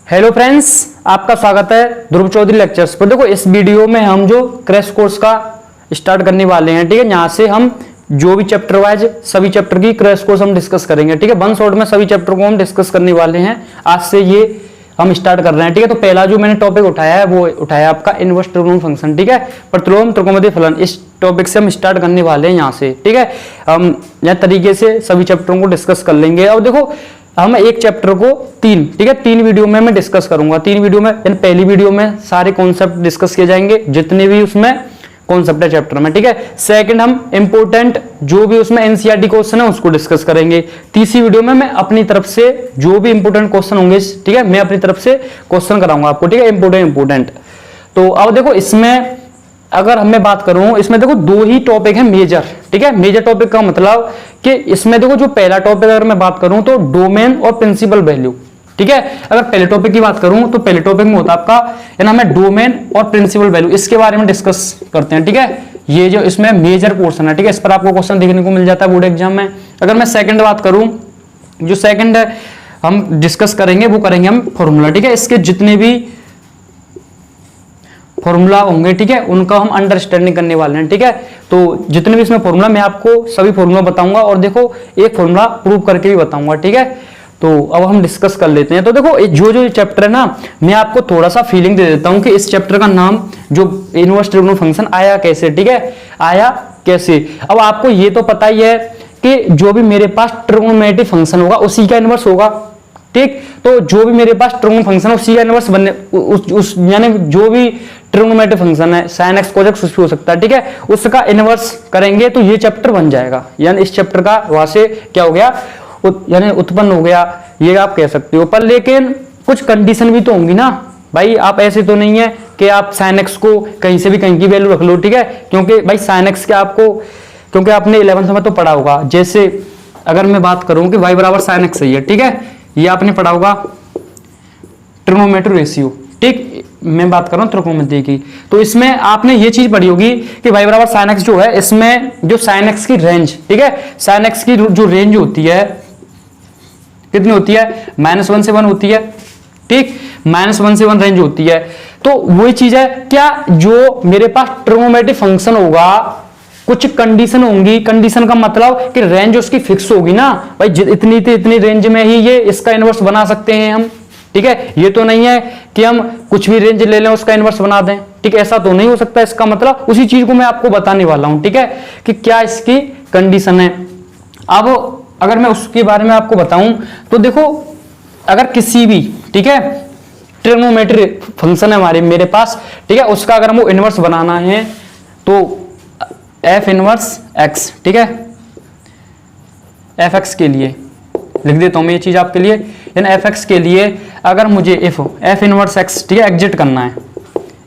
Hello friends, आपका स्वागत है ध्रुव चौधरी लेक्चर्स पर। देखो, इस वीडियो में हम जो क्रैश कोर्स का स्टार्ट करने वाले हैं, ठीक है। यहाँ से हम जो भी चैप्टर वाइज सभी चैप्टर की क्रैश कोर्स हम डिस्कस करेंगे, ठीक है। वन शॉट में सभी चैप्टर को हम डिस्कस करने वाले हैं। आज से ये हम स्टार्ट कर रहे हैं, ठीक है। तो पहला जो मैंने टॉपिक उठाया है वो उठाया आपका इनवर्स त्रिकोण फंक्शन, ठीक है। प्रतिलोम त्रिकोणमितीय फलन, इस टॉपिक से हम स्टार्ट करने वाले हैं यहाँ से, ठीक है। हम यह तरीके से सभी चैप्टरों को डिस्कस कर लेंगे। अब देखो, हम एक चैप्टर को ठीक है, तीन वीडियो में मैं डिस्कस करूंगा। तीन वीडियो में, पहली वीडियो में सारे कॉन्सेप्ट डिस्कस किए जाएंगे, जितने भी उसमें कॉन्सेप्ट है चैप्टर में, ठीक है। सेकंड, हम इंपोर्टेंट जो भी उसमें एनसीईआरटी क्वेश्चन है उसको डिस्कस करेंगे। तीसरी वीडियो में मैं अपनी तरफ से जो भी इंपोर्टेंट क्वेश्चन होंगे, ठीक है, मैं अपनी तरफ से क्वेश्चन कराऊंगा आपको, ठीक है, इंपोर्टेंट। तो अब देखो, इसमें अगर मैं बात करूं, इसमें देखो दो ही टॉपिक है मेजर, ठीक है। मेजर टॉपिक का मतलब कि इसमें देखो, जो पहला टॉपिक अगर मैं बात करूं तो डोमेन और प्रिंसिपल वैल्यू, ठीक है। अगर पहले टॉपिक की बात करूं तो पहले टॉपिक में होता है आपका नाम है डोमेन और प्रिंसिपल वैल्यू। इसके बारे में डिस्कस करते हैं, ठीक है। ये जो इसमें मेजर पोर्शन है, ठीक है, इस पर आपको क्वेश्चन देखने को मिल जाता है बोर्ड एग्जाम में। अगर मैं सेकंड बात करूं, जो सेकंड हम डिस्कस करेंगे वो करेंगे हम फॉर्मूला, ठीक है। इसके जितने भी फॉर्मूला होंगे, ठीक है, उनका हम अंडरस्टैंडिंग करने वाले हैं, ठीक है। तो जितने भी इसमें फॉर्मूला, मैं आपको सभी फॉर्मूला बताऊंगा और देखो एक फॉर्मूला प्रूव करके भी बताऊंगा, ठीक है। तो अब हम डिस्कस कर लेते हैं। तो देखो, जो चैप्टर है ना, मैं आपको थोड़ा सा फीलिंग दे देता हूं कि इस चैप्टर का नाम जो इनवर्स त्रिकोण फंक्शन आया कैसे, ठीक है, आया कैसे। अब आपको ये तो पता ही है कि जो भी मेरे पास ट्रिग्नोमेट्रिक फंक्शन होगा उसी का इनवर्स होगा, ठीक। तो जो भी मेरे पास त्रिकोण फंक्शन है उसी का इनवर्स बनने, उस यानी जो भी ट्रिग्नोमेट्रिक फंक्शन है, sin x cos x कुछ भी हो सकता है, ठीक है, उसका इनवर्स करेंगे तो ये चैप्टर बन जाएगा। यानी इस चैप्टर का वहां से क्या हो गया, यानी उत्पन्न हो गया, ये आप कह सकते हो। पर लेकिन कुछ कंडीशन भी तो होंगी ना भाई। आप ऐसे तो नहीं है कि आप sin x को कहीं से भी कहीं की वैल्यू रख लो, ठीक है। क्योंकि भाई sin x के आपको, क्योंकि आपने 11th में तो पढ़ा होगा। जैसे अगर मैं बात करूं कि y बराबर sin x सही है, ठीक है, ये आपने पढ़ा होगा ट्रिग्नोमेट्रिक रेशियो, ठीक। मैं बात कर रहा हूं त्रिकोणमिति की। तो इसमें आपने ये चीज पढ़ी होगी कि y बराबर sin x जो है, इसमें जो sin x की रेंज, ठीक है, sin x की जो रेंज होती है कितनी होती है, -1 से 1 होती है, ठीक, -1 से 1 रेंज होती है। तो वही चीज है क्या, जो मेरे पास ट्रिग्नोमेट्रिक फंक्शन होगा कुछ कंडीशन होंगी। कंडीशन का मतलब कि रेंज उसकी फिक्स होगी ना भाई, इतनी से इतनी रेंज में ही ये इसका इनवर्स बना सकते हैं हम, ठीक है। ये तो नहीं है कि हम कुछ भी रेंज ले लें उसका इनवर्स बना दें, ठीक, ऐसा तो नहीं हो सकता। इसका मतलब उसी चीज को मैं आपको बताने वाला हूं, ठीक है, कि क्या इसकी कंडीशन है। अब अगर मैं उसके बारे में आपको बताऊं तो देखो, अगर किसी भी, ठीक है, ट्रिग्नोमेट्रिक फंक्शन है मेरे पास, ठीक है, उसका अगर हमको इनवर्स बनाना है तो एफ इनवर्स एक्स, ठीक है, एफ एक्स के लिए लिख देता हूं मैं ये चीज आपके लिए। यानी एफ एक्स के लिए अगर मुझे एफ इनवर्स एक्स, ठीक है, एग्जिट करना है,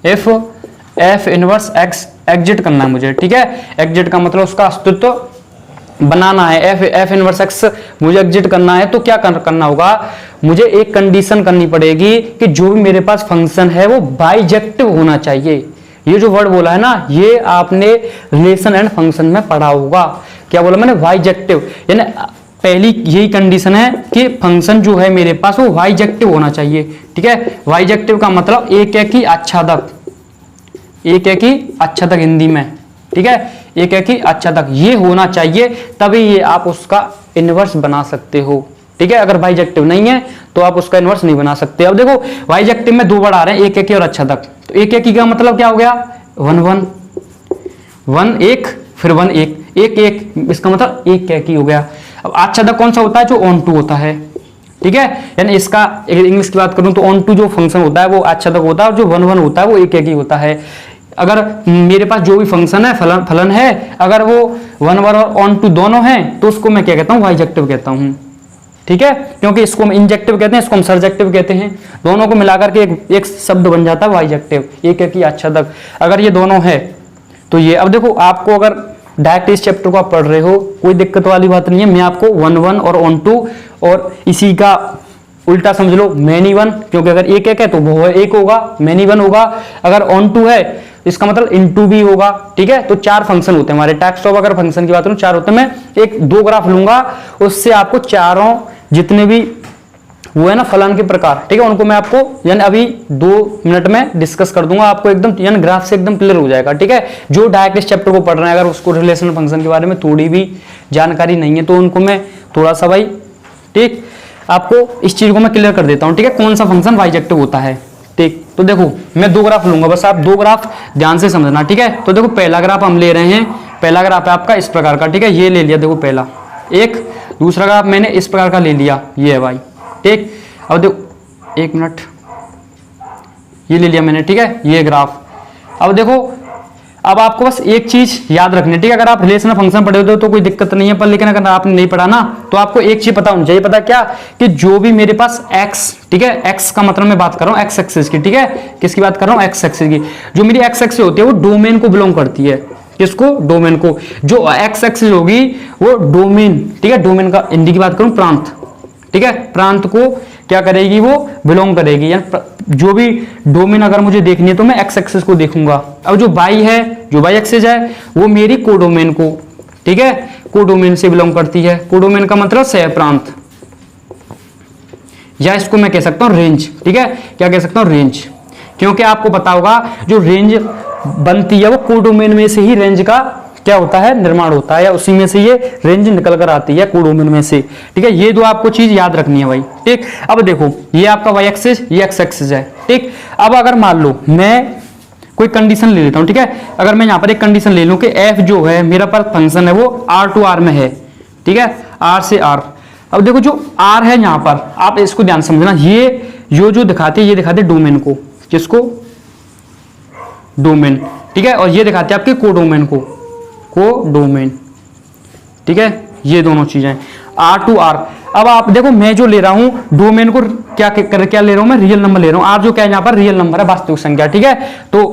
एफ इनवर्स एक्स एग्जिट करना है मुझे, ठीक है। एग्जिट का मतलब उसका अस्तित्व बनाना है। एफ इनवर्स एक्स मुझे एग्जिट करना है तो क्या करना होगा, मुझे एक कंडीशन करनी पड़ेगी कि जो भी मेरे पास फंक्शन है वो बाइजेक्टिव होना चाहिए। ये जो वर्ड बोला है ना, ये आपने रिलेशन एंड फंक्शन में पढ़ा होगा। क्या बोला मैंने, बाइजेक्टिव। यानी पहली यही कंडीशन है कि फंक्शन जो है मेरे पास वो बाइजेक्टिव होना चाहिए, ठीक है। बाइजेक्टिव का मतलब एक है कि आच्छादक, एक है कि आच्छादक हिंदी में, ठीक है, एक है कि आच्छादक, ये होना चाहिए, तभी ये आप उसका इनवर्स बना सकते हो, ठीक है। अगर बाइजेक्टिव नहीं है तो आप उसका इनवर्स नहीं बना सकते। अब देखो, बाइजेक्टिव में दो वर्ड आ रहे हैं, एक एक और आच्छादक। तो एक एक का मतलब क्या हो गया, 1 1 1 1 फिर 1 1 1 1, इसका मतलब एक एक ही हो गया। अब आच्छादक कौन सा होता है, जो ऑन टू होता है, ठीक है। यानी इसका इंग्लिश की बात करूं तो ऑन टू जो फंक्शन होता है वो आच्छादक होता है, और जो 1 1 होता है वो एक एक ही होता है। अगर मेरे पास जो भी फंक्शन है, फलन है, अगर वो 1 1 और ऑन टू दोनों हैं तो उसको मैं क्या कहता हूं, बाइजेक्टिव कहता हूं, ठीक है। क्योंकि इसको हम इंजेक्टिव कहते हैं, इसको हम सर्जेक्टिव कहते हैं। दोनों को मिलाकर के एक शब्द बन जाता है बाइजेक्टिव, एक एक ही आच्छादक। अगर ये दोनों है तो ये, अब देखो आपको अगर डायरेक्ट इस चैप्टर को आप पढ़ रहे हो, कोई दिक्कत वाली बात नहीं है। मैं आपको 1 1 और ऑन टू और इसी का उल्टा समझ लो मैनी 1, क्योंकि अगर एक एक है तो वो एक होगा, मैनी 1 होगा। अगर ऑन टू है इसका मतलब इनटू भी होगा, ठीक है। तो 4 फंक्शन होते हैं हमारे टाइप्स ऑफ, अगर फंक्शन की बात करूं 4 होते हैं। मैं एक 2 ग्राफ लूंगा, उससे आपको चारों जितने भी वो है ना फलन के प्रकार, ठीक है, उनको मैं आपको यानी अभी 2 मिनट में डिस्कस कर दूंगा, आपको एकदम यानी ग्राफ से एकदम क्लियर हो जाएगा, ठीक है। जो डायरेक्ट इस चैप्टर को पढ़ रहे हैं, अगर उसको रिलेशन फंक्शन के बारे में थोड़ी भी जानकारी नहीं है तो उनको मैं थोड़ा सा भाई, ठीक, आपको इस चीज को मैं क्लियर कर देता हूं, ठीक है, कौन सा फंक्शन बाइजेक्टिव होता है, ठीक। तो देखो मैं 2 ग्राफ लूंगा, बस आप 2 ग्राफ ध्यान से समझना, ठीक है। तो देखो पहला ग्राफ हम ले रहे हैं, पहला ग्राफ है आपका इस प्रकार का, ठीक है, ये ले लिया, देखो पहला एक, दूसरा ग्राफ मैंने इस प्रकार का ले लिया, ये है भाई, ठीक। अब देखो 1 मिनट, ये ले लिया मैंने, ठीक है, ये ग्राफ। अब देखो अब आपको बस एक चीज याद रखनी है, ठीक है, अगर आप रिलेशनल फंक्शन पढ़े होते हो तो कोई दिक्कत नहीं है, पर लेकिन अगर आपने नहीं पढ़ा ना तो आपको एक चीज पता होनी चाहिए, पता क्या, कि जो भी मेरे पास x, ठीक है, x का मतलब मैं बात कर रहा हूँ x एक्सिस की, ठीक है, किसकी बात कर रहा हूँ, x एक्सिस की। जो मेरी x एक्सिस होती है वो डोमेन को बिलोंग करती है, किसको, डोमेन को। जो x एक्सिस होगी वो डोमेन, ठीक है, डोमेन का हिंदी की बात करूं प्रांत, ठीक है, प्रांत को क्या करेगी, वो बिलोंग करेगी, यानी जो भी डोमेन अगर मुझे देखनी है तो मैं x एक्सिस को देखूंगा। अब जो y है, जो y एक्सिस है वो मेरी कोडोमेन को, ठीक है, कोडोमेन से बिलोंग करती है। कोडोमेन का मतलब सह प्रांत, या इसको मैं कह सकता हूं रेंज, ठीक है, क्या कह सकता हूं, रेंज, क्योंकि आपको पता होगा जो रेंज बनती है वो कोडोमेन में से ही रेंज का क्या होता है, निर्माण होता है, या उसी में से ये रेंज निकल कर आती है कोडोमेन में से, ठीक है। ये 2 आपको चीज याद रखनी है भाई, ठीक। अब देखो ये आपका y एक्सिस, ये x एक्सिस है, ठीक। अब अगर मान लो मैं कोई कंडीशन ले लेता हूं, ठीक है, अगर मैं यहां पर एक कंडीशन ले लूं कि f जो है मेरा पर फंक्शन है वो r to r में है, ठीक है, r से r। अब देखो जो r है यहां पर, आप इसको ध्यान समझना, ये जो दिखाते ये दिखाते डोमेन को, किसको, डोमेन, ठीक है, और ये दिखाते हैं आपके कोडोमेन को, कोडोमेन, ठीक है, ये दोनों चीजें r to r। अब आप देखो मैं जो ले रहा हूं डोमेन को क्या ले रहा हूं, मैं रियल नंबर ले रहा हूं, r जो क्या है यहां पर रियल नंबर है, वास्तविक संख्या, ठीक है। तो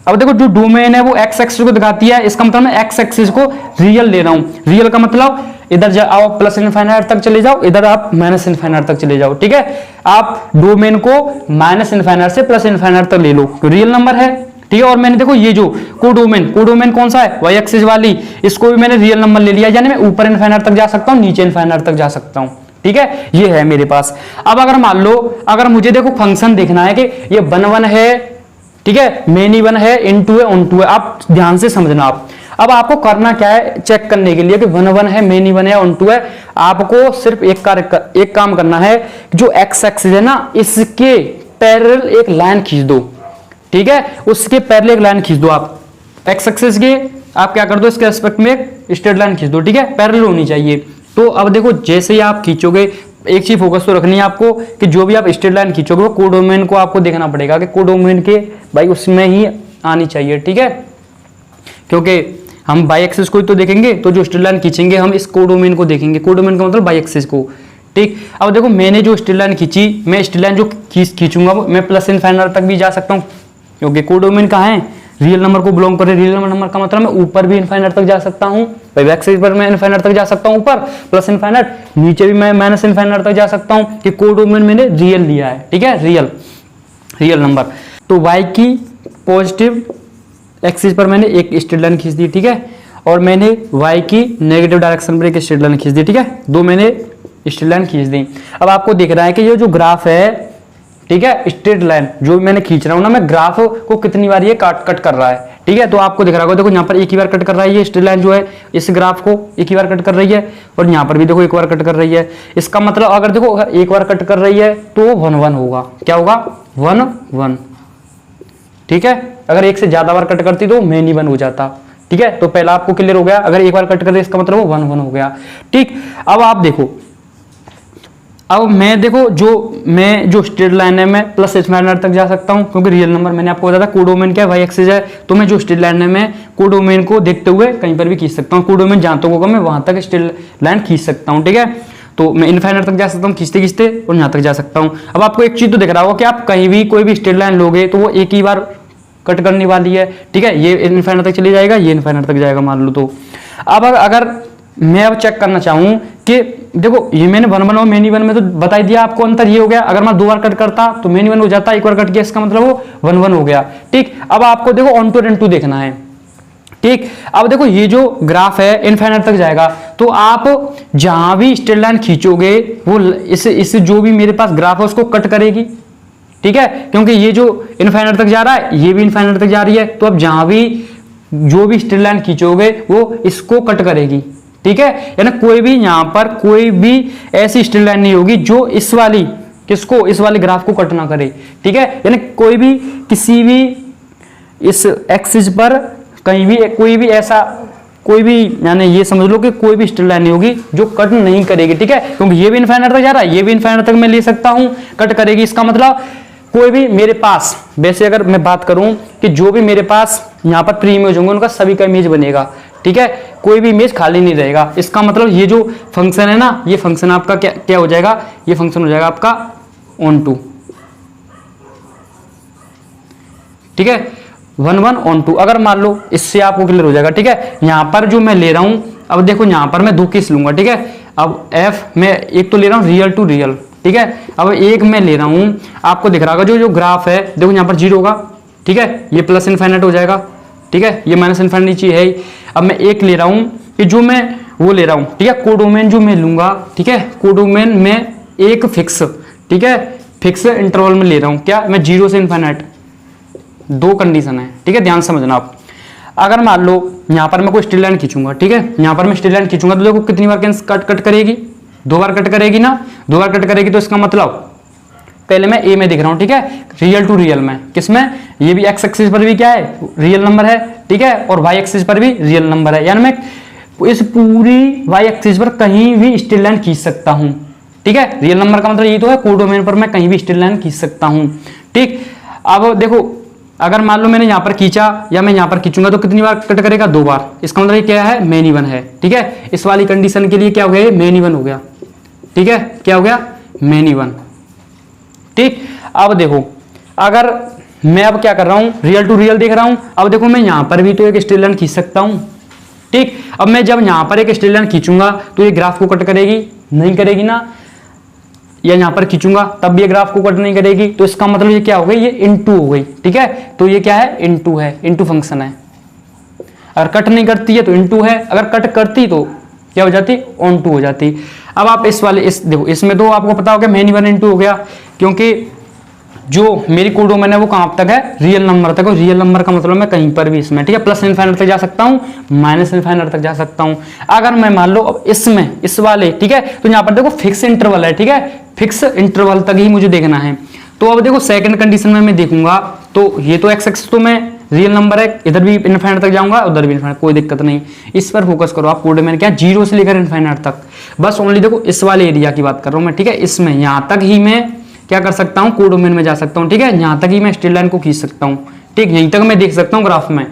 अब देखो जो डोमेन है वो x एक्सिस को दिखाती है, इसका मतलब मैं x एक्सिस को रियल ले रहा हूं, रियल का मतलब इधर जाओ प्लस इनफाइनाइट तक चले जाओ, इधर आप माइनस इनफाइनाइट तक चले जाओ, ठीक है। आप डोमेन को माइनस इनफाइनाइट से प्लस इनफाइनाइट तक ले लो, रियल नंबर है, ठीक है। और मैंने देखो ये जो कोडोमेन कौन सा है, y एक्सिस वाली, इसको भी मैंने रियल नंबर ले लिया, यानी मैं ऊपर इनफाइनाइट तक जा सकता हूं, नीचे इनफाइनाइट तक जा सकता हूं, ठीक है, ये है मेरे पास। अब अगर मान लो अगर मुझे देखो फंक्शन देखना है कि ये 1 1 है, ठीक है, मेनी 1 है, इनटू है, ऑन टू है, आप ध्यान से समझना। आप अब आपको करना क्या है चेक करने के लिए कि 1 1 है, मेनी 1 है, ऑन टू है, आपको सिर्फ एक काम करना है, जो x एक्सिस है ना इसके पैरेलल एक लाइन खींच दो, ठीक है, उसके पैरेलल एक लाइन खींच दो, आप x एक्सिस के आप क्या कर दो, इसके रेस्पेक्ट में एक स्ट्रेट लाइन खींच दो, ठीक है, पैरेलल होनी चाहिए। तो अब देखो जैसे ही आप खींचोगे, एक चीज फोकस तो रखनी है आपको कि जो भी आप स्ट्रेट लाइन खींचोगे वो कोडोमेन को आपको देखना पड़ेगा कि कोडोमेन के भाई उसमें ही आनी चाहिए, ठीक है, क्योंकि हम बाई एक्सिस को ही तो देखेंगे, तो जो स्ट्रेट लाइन खींचेंगे हम इस कोडोमेन को देखेंगे, कोडोमेन का मतलब बाई एक्सिस को, ठीक। अब देखो मैंने जो स्ट्रेट लाइन खींची, मैं स्ट्रेट लाइन जो खींचूंगा मैं प्लस इनफाइनाइट तक भी जा सकता हूँ, क्योंकि कोडोमेन कहाँ है, रियल नंबर को बिलोंग करे, रियल नंबर का मतलब मैं ऊपर भी इनफाइनाइट तक जा सकता हूँ, भाई एक्सिस पर मैं इनफाइनाइट तक जा सकता हूँ ऊपर प्लस इनफाइनाइट, नीचे भी मैं माइनस इनफाइनाइट तक जा सकता हूँ, कि कोडोमेन मैंने रियल लिया है, ठीक है, रियल नंबर। तो y की पॉजिटिव एक्सिस पर मैंने एक स्ट्रेट लाइन खींच दी, ठीक है, और मैंने y की नेगेटिव डायरेक्शन पर एक स्ट्रेट लाइन खींच दी, ठीक है, 2 मैंने स्ट्रेट लाइन खींच दी। अब आपको दिख रहा है कि ये जो ग्राफ है, ठीक है, स्ट्रेट लाइन जो मैंने खींच रहा हूं ना, मैं ग्राफ को कितनी बार ये कट कर रहा है, ठीक है, तो आपको दिख रहा होगा, देखो यहाँ पर एक ही बार कट कर रहा है, ये स्ट्रेट लाइन जो है इस ग्राफ को एक ही बार कट कर रही है, और यहाँ पर भी देखो एक बार कट कर रही है। इसका मतलब अगर देखो अगर एक बार कट कर रही है तो 1 1 होगा, क्या होगा, 1 1, ठीक है। अगर एक से ज्यादा बार कट करती तो मेनी 1 हो जाता, ठीक है। तो पहला आपको क्लियर हो गया, अगर एक बार कट कर दे इसका मतलब वो 1 1 हो गया, ठीक। अब आप देखो, अब मैं देखो जो स्ट्रेट लाइन है मैं प्लस इनफाइनाइट तक जा सकता हूं, क्योंकि रियल नंबर मैंने आपको बताया था कोडोमेन क्या y एक्सिस है, तो मैं जो स्ट्रेट लाइन है मैं कोडोमेन को देखते हुए कहीं पर भी खींच सकता हूं, कोडोमेन जहां तक होगा मैं वहां तक स्ट्रेट लाइन खींच सकता हूं, ठीक है। तो मैं इनफाइनाइट तक जा सकता हूं खींचते खींचते, और यहां तक जा सकता हूं। अब आपको एक चीज तो दिख रहा होगा कि आप कहीं भी कोई भी स्ट्रेट लाइन लोगे तो वो एक ही बार कट करने वाली है, ठीक है, ये इनफाइनाइट तक चली जाएगा, ये इनफाइनाइट तक जाएगा मान लो। तो अब अगर मैं अब चेक करना चाहूं कि देखो ये मैंने 1 1 और मेनी 1 में तो बता ही दिया आपको, अंतर ये हो गया, अगर मैं 2 बार कट करता तो मेनी 1 हो जाता, एक बार कट किया इसका मतलब वो 1 1 हो गया, ठीक। अब आपको देखो ऑन टू एंड टू देखना है, ठीक। अब देखो ये जो ग्राफ है इनफाइनाइट तक जाएगा, तो आप जहां भी स्ट्रेट लाइन खींचोगे वो इस जो भी मेरे पास ग्राफ है उसको कट करेगी, ठीक है, क्योंकि ये जो इनफाइनाइट तक जा रहा है ये भी इनफाइनाइट तक जा रही है, तो अब जहां भी जो भी स्ट्रेट लाइन खींचोगे वो इसको कट करेगी, ठीक है। यानी कोई भी यहां पर कोई भी ऐसी स्ट्रेट लाइन नहीं होगी जो इस वाली किसको, इस वाले ग्राफ को कट ना करे, ठीक है। यानी कोई भी किसी भी इस एक्सिस पर कहीं भी कोई भी ऐसा कोई भी, यानी ये समझ लो कि कोई भी स्ट्रेट लाइन नहीं होगी जो कट नहीं करेगी, ठीक है, क्योंकि ये भी इनफाइनाइट तक जा रहा है, ये भी इनफाइनाइट तक मैं ले सकता हूं, कट करेगी। इसका मतलब कोई भी मेरे पास, वैसे अगर मैं बात करूं कि जो भी मेरे पास यहां पर प्री इमेज होंगे उनका सभी का इमेज बनेगा, ठीक है, कोई भी इमेज खाली नहीं रहेगा। इसका मतलब ये जो फंक्शन है ना, ये फंक्शन आपका क्या हो जाएगा, ये फंक्शन हो जाएगा आपका ऑन टू, ठीक है, 1 1 ऑन टू। अगर मान लो इससे आपको क्लियर हो जाएगा, ठीक है। यहां पर जो मैं ले रहा हूं, अब देखो यहां पर मैं 2 केस लूंगा, ठीक है। अब एफ में एक तो ले रहा हूं रियल टू रियल, ठीक है। अब एक मैं ले रहा हूं, आपको दिख रहा होगा जो ग्राफ है, देखो यहां पर 0 होगा, ठीक है, ये प्लस इनफाइनाइट हो जाएगा, ठीक है, ये माइनस इनफाइनाइट नीचे है ही। अब मैं एक ले रहा हूं कि जो मैं वो ले रहा हूं, ठीक है, कोडोमेन जो मैं लूंगा, ठीक है, कोडोमेन में एक फिक्स, ठीक है, फिक्स इंटरवल में ले रहा हूं, क्या मैं 0 से इनफाइनाइट, 2 कंडीशन है, ठीक है, ध्यान समझना आप। अगर मान लो यहां पर मैं कोई स्ट्रेट लाइन खींचूंगा, ठीक है, यहां पर मैं स्ट्रेट लाइन खींचूंगा तो देखो कितनी बार कट करेगी, 2 बार कट करेगी ना, 2 बार कट करेगी। तो इसका मतलब पहले मैं ए में दिख रहा हूं, ठीक है, रियल टू रियल में, किसमें, ये भी एक्स एक्सिस पर भी क्या है, रियल नंबर है, ठीक है, और वाई एक्सिस पर भी रियल नंबर है, यानी मैं इस पूरी वाई एक्सिस पर कहीं भी स्ट्रेट लाइन खींच सकता हूं, ठीक है। रियल नंबर का मतलब ये तो है कोडोमेन पर मैं कहीं भी स्ट्रेट लाइन खींच सकता हूं, ठीक। अब देखो अगर मान लो मैंने यहां पर खींचा या मैं यहां पर खींचूंगा तो कितनी बार कट करेगा, 2 बार। इसका मतलब ये क्या है, मेन इवन है, ठीक है। इस वाली कंडीशन के लिए क्या हो गया, मेन इवन हो गया, ठीक है, क्या हो गया, मेन इवन, ठीक। अब देखो अगर मैं अब क्या कर रहा हूं, रियल टू रियल देख रहा हूं, अब देखो मैं यहां पर भी तो एक स्ट्रेट लाइन खींच सकता हूं, ठीक। अब मैं जब यहां पर एक स्ट्रेट लाइन खींचूंगा तो ये ग्राफ को कट करेगी, नहीं करेगी ना, या यहां पर खींचूंगा तब भी ये ग्राफ को कट नहीं करेगी, तो इसका मतलब ये क्या हो गई, ये इनटू हो गई, ठीक है। तो ये क्या है, इनटू है, इनटू फंक्शन है। अगर कट नहीं करती है तो इनटू है, अगर कट करती तो क्या हो जाती, ऑन टू हो जाती। अब आप इस वाले देखो इसमें तो आपको पता हो गया मेन इवन इनटू हो गया, क्योंकि जो मेरी कोडोमेन है वो कहां तक है, रियल नंबर तक, और रियल नंबर का मतलब मैं कहीं पर भी इसमें, ठीक है, प्लस इनफाइनाइट तक जा सकता हूं, माइनस इनफाइनाइट तक जा सकता हूं। अगर मैं मान लो अब इसमें इस वाले, ठीक है, तो यहां पर देखो फिक्स इंटरवल है, ठीक है, फिक्स इंटरवल तक ही मुझे देखना है। तो अब देखो सेकंड कंडीशन में मैं देखूंगा तो ये तो एक्स एक्सिस तो मैं रियल नंबर है, इधर भी इनफाइनाइट तक जाऊंगा, उधर भी इनफाइनाइट, कोई दिक्कत नहीं, इस पर फोकस करो आप। कोडोमेन क्या 0 से लेकर इनफाइनाइट तक, बस ओनली देखो इस वाले एरिया की बात कर रहा हूं मैं, ठीक है, इसमें यहां तक ही मैं क्या कर सकता हूं, कोडोमेन में जा सकता हूं, ठीक है, यहां तक ही मैं स्ट्रेट लाइन को खींच सकता हूं, ठीक, यहीं तक मैं देख सकता हूं ग्राफ में।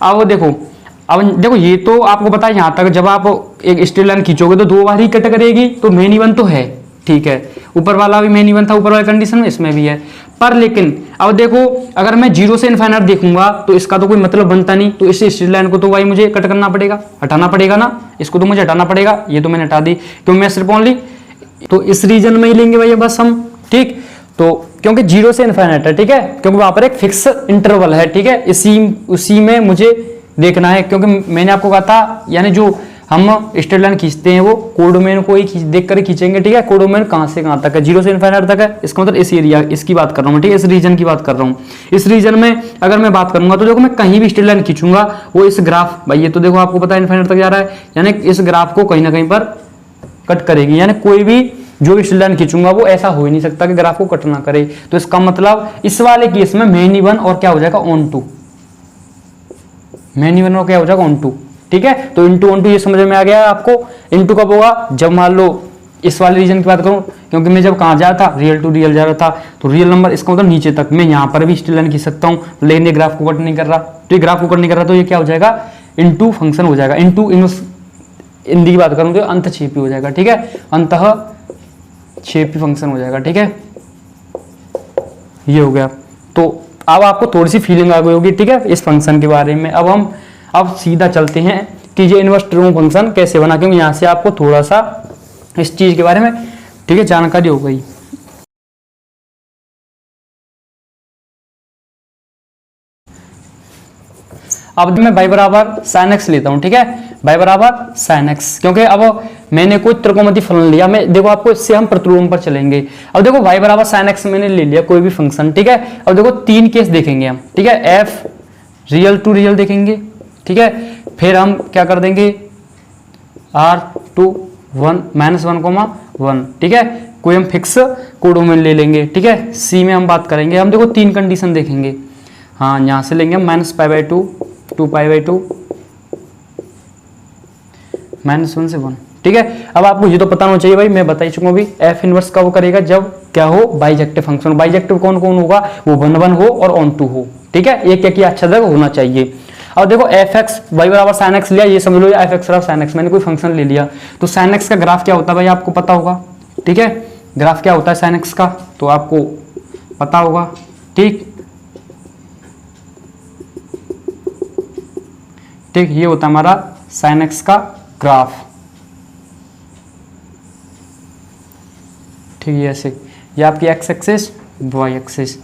अब देखो ये तो आपको पता है, यहां तक जब आप एक स्ट्रेट लाइन खींचोगे तो 2 बार ही कट करेगी, तो मेन इवन तो है, ठीक है, ऊपर वाला भी मेन इवन था, ऊपर वाली कंडीशन में इसमें भी है। पर लेकिन अब देखो अगर मैं 0 से इनफाइनाइट देखूंगा तो इसका तो कोई मतलब बनता नहीं, तो इस स्ट्रेट लाइन को तो भाई मुझे कट करना पड़ेगा, हटाना पड़ेगा ना, इसको तो मुझे हटाना पड़ेगा, ये तो मैंने हटा दी, क्यों, मैं सिर्फ ओनली तो इस रीजन में ही लेंगे भैया बस हम, ठीक। तो क्योंकि 0 से इनफाइनाइट है, ठीक है, क्योंकि वहां पर एक फिक्स इंटरवल है, ठीक है, उसी में मुझे देखना है, क्योंकि मैंने आपको कहा था, यानी जो हम स्ट्रेट लाइन खींचते हैं वो कोडोमेन को ही देख कर खींचेंगे, ठीक है। कोडोमेन कहां से कहां तक है, 0 से इनफाइनाइट तक है, इसका मतलब इस एरिया, इसकी बात कर रहा हूं, ठीक है, इस रीजन की बात कर रहा हूं। इस रीजन में अगर मैं बात करूंगा तो देखो मैं कहीं भी स्ट्रेट लाइन खींचूंगा वो इस ग्राफ, भाई ये तो देखो आपको पता है इनफाइनाइट तक जा रहा है, यानी इस ग्राफ को कहीं ना कहीं पर कट करेगी, यानी कोई भी जो भी स्ट्रेट लाइन खींचूंगा वो ऐसा हो ही नहीं सकता कि ग्राफ को कट ना करे। तो इसका मतलब इस वाले केस में मेन इवन और क्या हो जाएगा, ऑन टू, मेन इवन और क्या हो जाएगा, ऑन टू, ठीक है। तो इंटू ऑन टू ये समझ में आ गया आपको। इंटू कब होगा, जब मान लो इस वाले रीजन की बात करूं, क्योंकि मैं जब कहां जा रहा था, रियल टू रियल जा रहा था, तो रियल नंबर इसका मतलब नीचे तक, मैं यहां पर भी स्ट्रेट लाइन खींच सकता हूं, लेकिन ये ग्राफ को कट नहीं कर रहा, तो ये ग्राफ को कट नहीं कर रहा, तो ये क्या हो जाएगा, इंटू फंक्शन हो जाएगा, इंटू हिंदी की बात करूं तो अंतक्षेपी हो जाएगा, ठीक है, अंतःक्षेपी फंक्शन हो जाएगा, ठीक है, ये हो गया। तो अब आपको थोड़ी सी फीलिंग आ गई होगी, ठीक है, इस फंक्शन के बारे में। अब सीधा चलते हैं कि ये इनवर्स ट्रू फंक्शन कैसे बना, क्योंकि यहां से आपको थोड़ा सा इस चीज के बारे में, ठीक है, जानकारी हो गई। अब मैं y बराबर साइन एक्स लेता हूँ, ठीक है, y बराबर साइन एक्स, क्योंकि अब मैंने कोई त्रिकोणमितीय फलन लिया, मैं देखो आपको इससे हम प्रतिलोम पर चलेंगे। अब देखो y बराबर साइन एक्स मैंने ले लिया कोई भी फंक्शन, ठीक है। अब देखो 3 केस देखेंगे हम, ठीक है, f रियल टू रियल देखेंगे, ठीक है, फिर हम क्या कर देंगे r2 1 -1, ठीक है, कोई हम फिक्स कोडोमेन ले लेंगे, ठीक है। सी में हम बात करेंगे, हम देखो 3 कंडीशन देखेंगे, हाँ यहाँ से लेंगे हम -π/2 2π/2 -1 से 1, ठीक है। अब आपको ये तो पता होना चाहिए भाई, मैं बता ही चुका हूँ अभी, एफ इनवर्स कब करेगा, जब क्या हो बाइजेक्टिव फंक्शन। बाइजेक्टिव कौन कौन होगा, वो 1 1 हो और ऑन 2 हो, ठीक है, एक एक आच्छादक होना चाहिए। अब देखो एफ एक्स वाई बराबर साइन एक्स लिया, ये समझ लो एफ एक्स बराबर साइन एक्स, मैंने कोई फंक्शन ले लिया, तो साइन एक्स का ग्राफ क्या होता है भाई आपको पता होगा, ठीक है, ग्राफ क्या होता है साइन एक्स का तो आपको पता होगा, ठीक, ठीक, ये होता है हमारा साइन एक्स का ग्राफ, ठीक है, ऐसे ये आपकी एक्स एक्सिस वाई एक्सिस,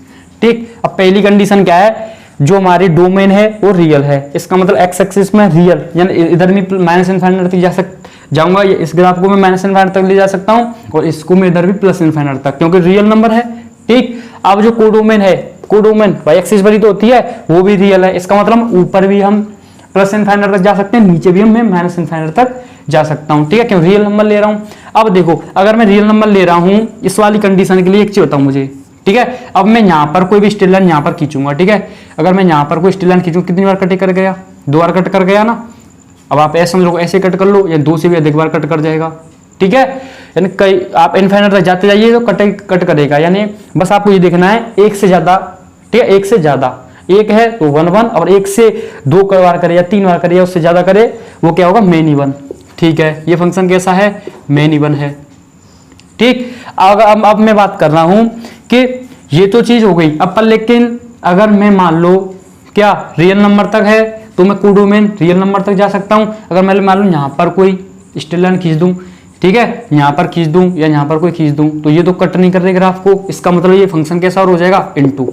ठीक। अब पहली कंडीशन क्या है, जो हमारी डोमेन है वो रियल है, इसका मतलब एक्स एक्सिस में रियल, यानी इधर भी माइनस इनफाइनाइट तक जाऊंगा, इस ग्राफ को मैं माइनस इनफाइनाइट तक ले जा सकता हूं और इसको मैं इधर भी प्लस इनफाइनाइट तक, क्योंकि रियल नंबर है, ठीक। अब जो कोडोमेन है, कोडोमेन वाई एक्सिस वाली तो होती है, वो भी रियल है, इसका मतलब ऊपर भी हम प्लस इनफाइनाइट तक जा सकते हैं, नीचे भी मैं माइनस इनफाइनाइट तक जा सकता हूं, ठीक है, क्यों रियल नंबर ले रहा हूं। अब देखो अगर मैं रियल नंबर ले रहा हूं, इस वाली कंडीशन के लिए एक चीज बताऊं मुझे, ठीक है। अब मैं यहाँ पर कोई भी स्ट्रेट लाइन यहाँ पर खींचूंगा, ठीक है, अगर मैं यहाँ पर कोई स्ट्रेट लाइन खींचूं, कितनी बार कट कर गया, 2 बार कट कर गया ना। अब आप ऐसे समझ लो, ऐसे कट कर लो या 2 से भी अधिक बार कट कर जाएगा, ठीक है, यानी कई आप इनफाइनाइट तक जाते जाइए तो कट करेगा, यानी बस आपको ये देखना है एक से ज्यादा, ठीक है, एक से ज्यादा, एक है तो 1 1, और एक से 2 बार करे या 3 बार करे या उससे ज्यादा करे, वो क्या होगा मेन इवन, ठीक है। ये फंक्शन कैसा है, मेन इवन है, ठीक। अब मैं बात कर रहा हूं कि ये तो चीज हो गई, अब पर लेकिन अगर मैं मान लो क्या रियल नंबर तक है तो मैं कोडोमेन रियल नंबर तक जा सकता हूं। अगर मैं मान लो यहाँ पर कोई स्ट्रेट लाइन खींच दूं, ठीक है, यहाँ पर खींच दूं या यहाँ पर कोई खींच दूं, तो ये तो कट नहीं कर रहे ग्राफ को, इसका मतलब ये फंक्शन कैसा और हो जाएगा इनटू,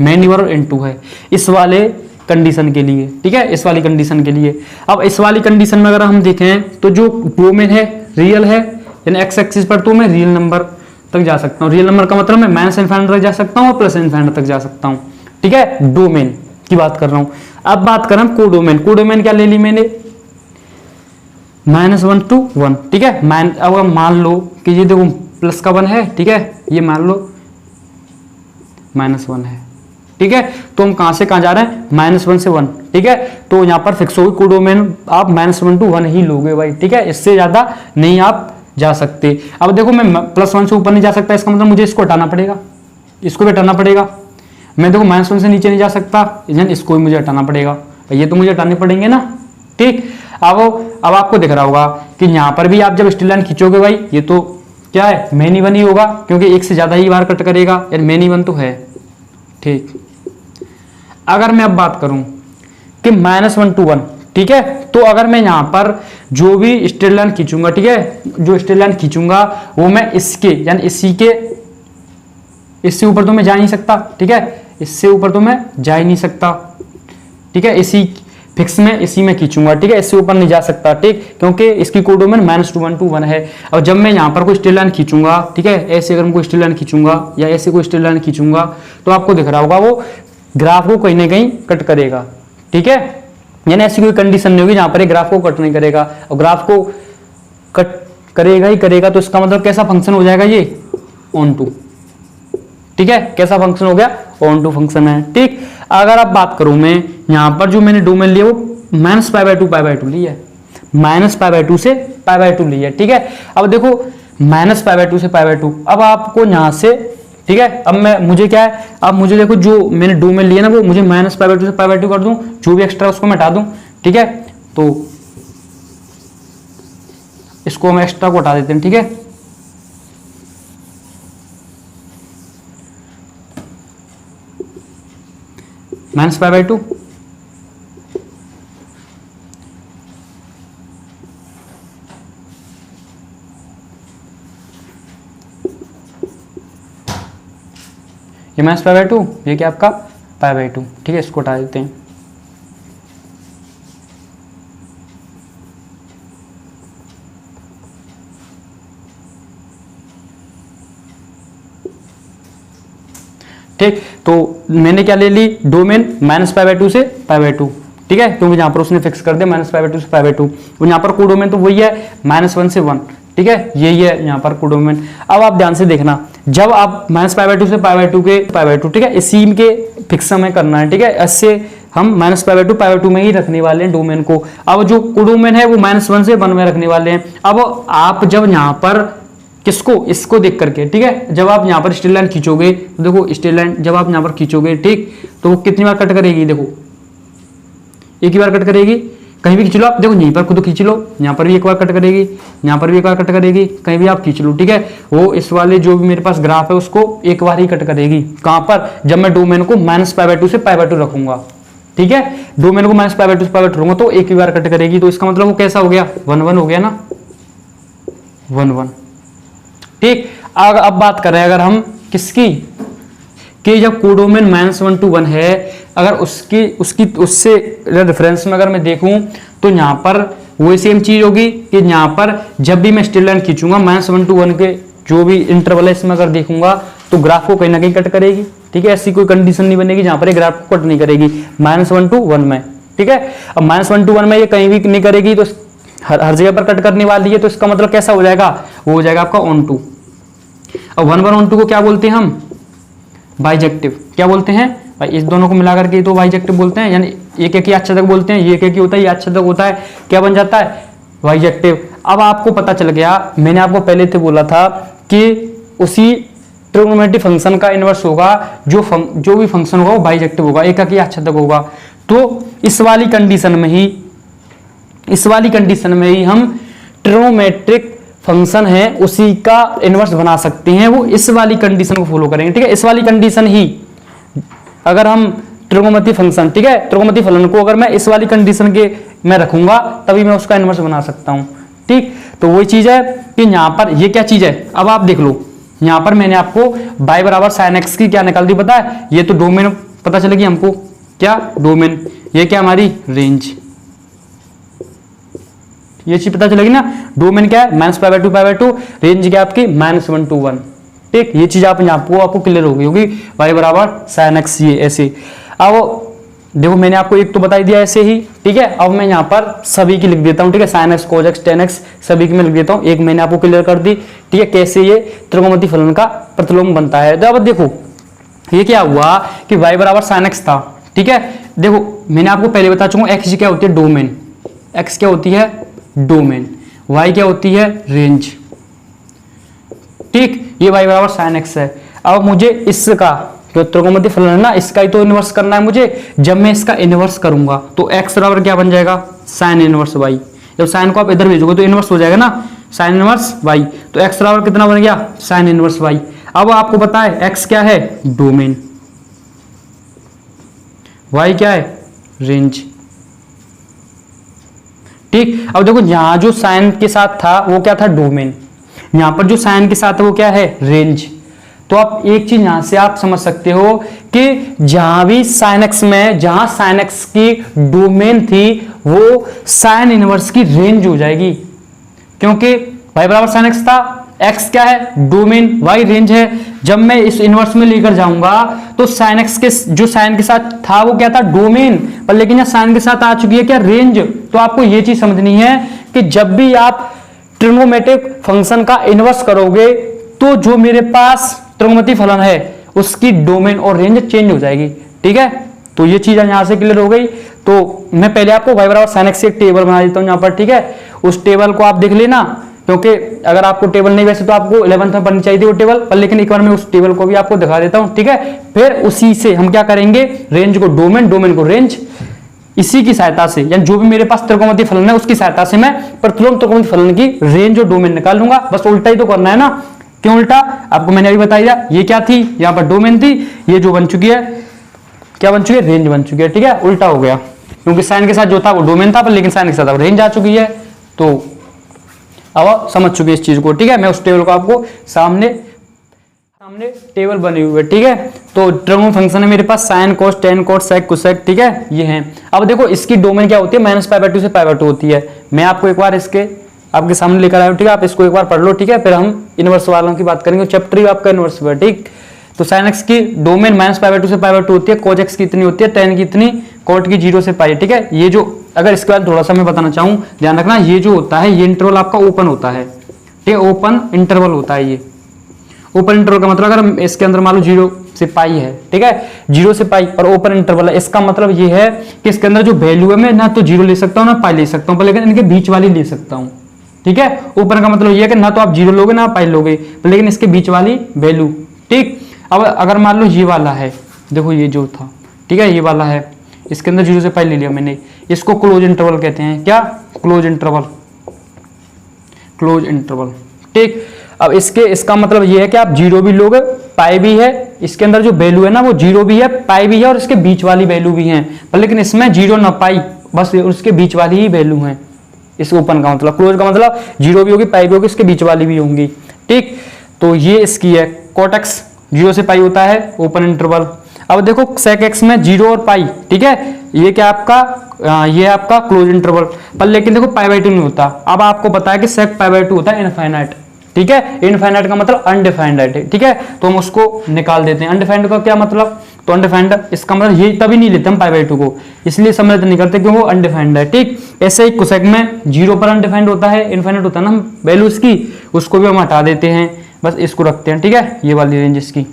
मेन इवन और इनटू है इस वाले कंडीशन के लिए, ठीक है, इस वाली कंडीशन के लिए। अब इस वाली कंडीशन में अगर हम देखें तो जो डोमेन है रियल है, यानी एक्स एक्सिस पर तो मैं रियल नंबर तक जा सकता हूँ, रियल नंबर का मतलब मैं माइनस इनफाइनाइट तक जा सकता हूँ और प्लस इनफाइनाइट तक जा सकता हूँ, ठीक है, डोमेन की बात कर रहा हूँ। अब बात करें कोडोमेन, कोडोमेन क्या ले ली मैंने, -1 to 1, ठीक है। अब मान लो कि ये देखो प्लस का 1 है, ठीक है, ये मान लो -1 है, ठीक है, तो हम कहां से कहां जा रहे हैं, -1 से 1, ठीक है, तो यहां पर फिक्स होगी कोडोमेन, आप -1 to 1 ही लोगे भाई, ठीक है, इससे ज्यादा नहीं आप जा सकते। अब देखो मैं +1 से ऊपर नहीं जा सकता, इसका मतलब मुझे इसको हटाना पड़ेगा, इसको भी हटाना पड़ेगा, मैं देखो -1 से नीचे नहीं जा सकता, इसको भी मुझे हटाना पड़ेगा, ये तो मुझे हटाने पड़ेंगे ना, ठीक। अब आपको दिख रहा होगा कि यहाँ पर भी आप जब स्ट्रेट लाइन खींचोगे भाई, ये तो क्या है मेन इवन ही होगा, क्योंकि एक से ज्यादा ही बार कट करेगा, यानी मेन इवन तो है, ठीक। अगर मैं अब बात करूं कि -1 to 1, ठीक है, तो अगर मैं यहाँ पर जो भी स्ट्रेट लाइन खींचूंगा, ठीक है, जो स्ट्रेट लाइन खींचूंगा वो मैं इसके यानी इसी के, इससे ऊपर तो मैं जा नहीं सकता, ठीक है, इससे ऊपर तो मैं जा ही नहीं सकता, ठीक है, इसी फिक्स में इसी में खींचूंगा, ठीक है, इससे ऊपर नहीं जा सकता, ठीक, क्योंकि इसकी कोडोमेन -1 to 1 है। और जब मैं यहाँ पर कोई स्ट्रेट लाइन खींचूंगा, ठीक है, ऐसे अगर मैं कोई स्ट्रेट लाइन खींचूंगा या ऐसे कोई स्ट्रेट लाइन खींचूंगा, तो आपको दिख रहा होगा वो ग्राफ को कहीं ना कहीं कट करेगा, ठीक है, यानी ऐसी कोई कंडीशन नहीं होगी जहां पर ग्राफ को कट नहीं करेगा, और ग्राफ को कट करेगा ही करेगा, तो इसका मतलब कैसा फंक्शन हो जाएगा ये ऑन टू, ठीक है, कैसा फंक्शन हो गया ऑन टू फंक्शन है, ठीक। अगर आप बात करूं मैं यहां पर जो मैंने डोमेन लिया वो -π/2 लिया है, -π/2 से π/2 लिया है, ठीक है। अब देखो -π/2 से π/2, अब आपको यहां से, ठीक है, अब मुझे क्या है, अब मुझे देखो जो मैंने डोमेन लिया ना वो मुझे -π/2 से π/2 कर दूं, जो भी एक्स्ट्रा उसको मैं हटा दूं, ठीक है, तो इसको हम एक्स्ट्रा को हटा देते हैं, ठीक है, -π/2, ये -π/2, ये क्या आपका π/2, ठीक है, इसको हटा देते हैं, ठीक, तो मैंने क्या ले ली, डोमेन -π/2 से π/2, ठीक है, क्योंकि यहाँ पर उसने फिक्स कर दिया -π/2 से π/2, और यहाँ पर कोडोमेन तो वही है -1 से 1, ठीक है, यही है यहाँ पर कोडोमेन। अब आप ध्यान से देखना, जब आप -π/2 से π/2 के π/2, ठीक है, इसी के फिक्स में करना है, ठीक है, इससे हम -π/2 π/2 में ही रखने वाले हैं डोमेन को। अब जो कोडोमेन है वो -1 से 1 में रखने वाले हैं। अब आप जब यहाँ पर किसको, इसको देख करके, ठीक है, जब आप यहाँ पर स्ट्रेट लाइन खींचोगे तो देखो स्ट्रेट लाइन जब आप यहाँ पर खींचोगे, ठीक, तो वो कितनी बार कट करेगी, देखो एक ही बार कट करेगी, कहीं भी खींच लो आप, देखो यहीं पर खुद खींच लो, यहाँ पर भी एक बार कट करेगी, यहाँ पर भी एक बार कट करेगी, कहीं भी आप खींच लो, ठीक है, वो इस वाले जो भी मेरे पास ग्राफ है उसको एक बार ही कट करेगी। कहाँ पर, जब मैं डोमेन को -π/2 से π/2 रखूंगा, ठीक है, डोमेन को -π/2 से π/2 रखूंगा तो एक ही बार कट करेगी, तो इसका मतलब वो कैसा हो गया, 1 1 हो गया ना, 1 1, ठीक। अब बात कर रहे हैं अगर हम किसकी, कि जब कोडोमेन -1 to 1 है, अगर उससे रेफरेंस में अगर मैं देखूं तो यहाँ पर वही सेम चीज होगी कि यहाँ पर जब भी मैं स्ट्रेट लाइन खींचूंगा -1 to 1 के जो भी इंटरवल है इसमें अगर देखूंगा तो ग्राफ को कहीं ना कहीं कट करेगी, ठीक है, ऐसी कोई कंडीशन नहीं बनेगी जहां पर ये ग्राफ को कट नहीं करेगी -1 to 1 में, ठीक है। अब -1 to 1 में ये कहीं भी नहीं करेगी तो हर जगह पर कट करने वाली है, तो इसका मतलब कैसा हो जाएगा, वो हो जाएगा आपका ऑन टू। अब 1 1 ऑन टू को क्या बोलते हैं हम, बाइजेक्टिव, क्या बोलते हैं भाई, इस दोनों को मिलाकर के तो बाइजेक्टिव बोलते हैं, यानी एक एक ही आच्छादक बोलते हैं, ये एक एक ही होता है, ये आच्छादक होता है, क्या बन जाता है, बाइजेक्टिव। अब आपको पता चल गया, मैंने आपको पहले से बोला था कि उसी ट्रिग्नोमेट्रिक फंक्शन का इनवर्स होगा, जो भी फंक्शन होगा वो बाइजेक्टिव होगा, एक ही आच्छादक होगा। तो इस वाली कंडीशन में ही हम ट्रिग्नोमेट्रिक फंक्शन है उसी का इनवर्स बना सकते हैं, वो इस वाली कंडीशन को फॉलो करेंगे, ठीक है, इस वाली कंडीशन ही अगर हम त्रिकोणमितीय फंक्शन, ठीक है, त्रिकोणमितीय फलन को अगर मैं इस वाली कंडीशन के मैं रखूंगा तभी मैं उसका इनवर्स बना सकता हूं, ठीक। तो वही चीज है कि यहाँ पर ये क्या चीज है, अब आप देख लो, यहाँ पर मैंने आपको y बराबर sin x की क्या निकाल दी पता है, ये तो डोमेन पता चलेगी हमको, क्या डोमेन, ये क्या हमारी रेंज, ये चीज पता चलेगी ना, डोमेन क्या है -π/2, रेंज क्या आपकी -1 to 1, ठीक। ये चीज आपको क्लियर होगी y बराबर sin x, ये ऐसे। अब देखो मैंने आपको एक तो बता दिया ऐसे ही, ठीक है, अब मैं यहाँ पर सभी की लिख देता हूँ, ठीक है, sin x cos x tan x सभी की मैं लिख देता हूँ, एक मैंने आपको क्लियर कर दी, ठीक है, कैसे ये त्रिकोणमितीय फलन का प्रतिलोम बनता है। तो अब देखो ये क्या हुआ कि y बराबर sin x था, ठीक है, देखो मैंने आपको पहले बता चुका हूँ x क्या होती है, डोमेन, x क्या होती है, डोमेन, y क्या होती है, रेंज, ठीक, ये y बराबर sin x है। अब मुझे इसका जो त्रिकोणमितीय फलन है ना, इसका ही तो इनवर्स करना है मुझे, जब मैं इसका इनवर्स करूंगा तो x बराबर क्या बन जाएगा, sin इनवर्स y, जब sin को आप इधर भेजोगे तो इनवर्स हो जाएगा ना, sin इनवर्स y, तो x बराबर कितना बन गया, sin इनवर्स y। अब आपको पता है x क्या है, डोमेन, y क्या है, रेंज, ठीक। अब देखो यहां जो साइन के साथ था वो क्या था, डोमेन, यहां पर जो साइन के साथ है वो क्या है, रेंज। तो आप एक चीज यहां से आप समझ सकते हो कि जहां भी sin x में, जहां sin x की डोमेन थी वो sin इनवर्स की रेंज हो जाएगी, क्योंकि y बराबर sin x था, x क्या है, डोमेन, y रेंज है। जब मैं इस इनवर्स में लेकर जाऊंगा तो sin x के जो sin के साथ था वो क्या था, डोमेन, पर लेकिन यहां sin के साथ आ चुकी है क्या, रेंज। तो आपको ये चीज समझनी है कि जब भी आप ट्रिग्नोमेट्रिक फंक्शन का इनवर्स करोगे तो जो मेरे पास त्रिकोणमितीय फलन है उसकी डोमेन और रेंज चेंज हो जाएगी, ठीक है। तो ये चीज यहां से क्लियर हो गई। तो मैं पहले आपको y बराबर sin x से एक टेबल बना देता हूं यहां पर, ठीक है, उस टेबल को आप देख लेना, क्योंकि अगर आपको टेबल नहीं, वैसे तो आपको 11th में पढ़नी चाहिए थी वो टेबल, पर लेकिन एक बार मैं उस टेबल को भी आपको दिखा देता हूं, ठीक है। फिर उसी से हम क्या करेंगे, रेंज को डोमेन, डोमेन को रेंज, इसी की सहायता से, यानी जो भी मेरे पास त्रिकोणमितीय फलन है उसकी सहायता से मैं प्रतिलोम त्रिकोणमितीय फलन की रेंज और डोमेन निकाल लूंगा। बस उल्टा ही तो करना है ना, क्यों उल्टा, आपको मैंने अभी बताया, ये क्या थी, यहाँ पर डोमेन थी, ये जो बन चुकी है, क्या बन चुकी है, रेंज बन चुकी है, ठीक है, उल्टा हो गया, क्योंकि साइन के साथ जो था वो डोमेन था, पर लेकिन साइन के साथ रेंज आ चुकी है। तो अब आप समझ चुके इस चीज को, ठीक है। मैं उस टेबल को आपको सामने टेबल बनी हुई है, ठीक है। तो ट्रिग्नोमेट्रिक फंक्शन है मेरे पास sin cos tan cos sec cosec, ठीक है, ये हैं। अब देखो इसकी डोमेन क्या होती है, -π/2 से π/2 होती है। मैं आपको एक बार इसके आपके सामने लेकर आया हूं, ठीक है, आप इसको एक बार पढ़ लो, ठीक है, फिर हम इनवर्स वालों की बात करेंगे, चैप्टर ही आपका इनवर्स हुआ, ठीक। तो साइन एक्स की डोमेन -π/2 से π/2 होती है, कोज एक्स की इतनी होती है, टेन की इतनी, कोट की 0 से पाई। ठीक है, ये जो अगर इसके बाद थोड़ा सा मैं बताना चाहूँ, ध्यान रखना, ये जो होता है ये इंटरवल आपका ओपन होता है। ठीक है, ओपन इंटरवल होता है ये। ओपन इंटरवल का मतलब अगर इसके अंदर मान लो 0 से पाई है, ठीक है, 0 से पाई और ओपन इंटरवल है, इसका मतलब ये है कि इसके अंदर जो वैल्यू है मैं ना तो 0 ले सकता हूँ ना पाई ले सकता हूँ, लेकिन इनके बीच वाली ले सकता हूँ। ठीक है, ओपन का मतलब ये है कि ना तो आप 0 लोगे ना पाई लोगे, लेकिन इसके बीच वाली वैल्यू। ठीक, अब अगर मान लो ये वाला है, देखो ये जो था, ठीक है, ये वाला है, इसके अंदर 0 से पाई ले लिया मैंने, इसको क्लोज इंटरवल कहते हैं। क्या? Close interval, close interval. ठीक, अब इसका मतलब ये है कि आप 0 भी लोगे, पाई भी है, इसके अंदर जो वैल्यू है ना वो 0 भी है, पाई भी है और इसके बीच वाली वैल्यू भी है, पर लेकिन इसमें 0 ना पाई, बस उसके बीच वाली ही वैल्यू है। इस ओपन का मतलब, क्लोज का मतलब 0 भी होगी, पाई भी होगी, इसके बीच वाली भी होंगी। ठीक, तो ये इसकी है। कॉट एक्स 0 से पाई होता है, ओपन इंटरवल। अब देखो सेक एक्स में 0 और पाई, ठीक है, ये क्या आपका ये आपका क्लोज इंटरवल, पर लेकिन देखो π/2 नहीं होता। अब आपको पता है कि सेक π/2 होता है इनफाइनाइट। ठीक है, इनफाइनाइट का मतलब अनडिफाइंड है। ठीक है, तो हम उसको निकाल देते हैं। अनडिफाइंड का क्या मतलब? तो अनडिफाइंड इसका मतलब ये तभी नहीं लेते हम π/2 को, इसलिए सम्मिलित नहीं करते क्योंकि वो अनडिफाइंड है। ठीक, ऐसे ही कोसेक में 0 पर अनडिफाइंड होता है, इनफाइनाइट होता है ना वैल्यू इसकी, उसको भी हम हटा देते हैं, बस इसको रखते हैं। ठीक है, ये वाली रेंज इसकी,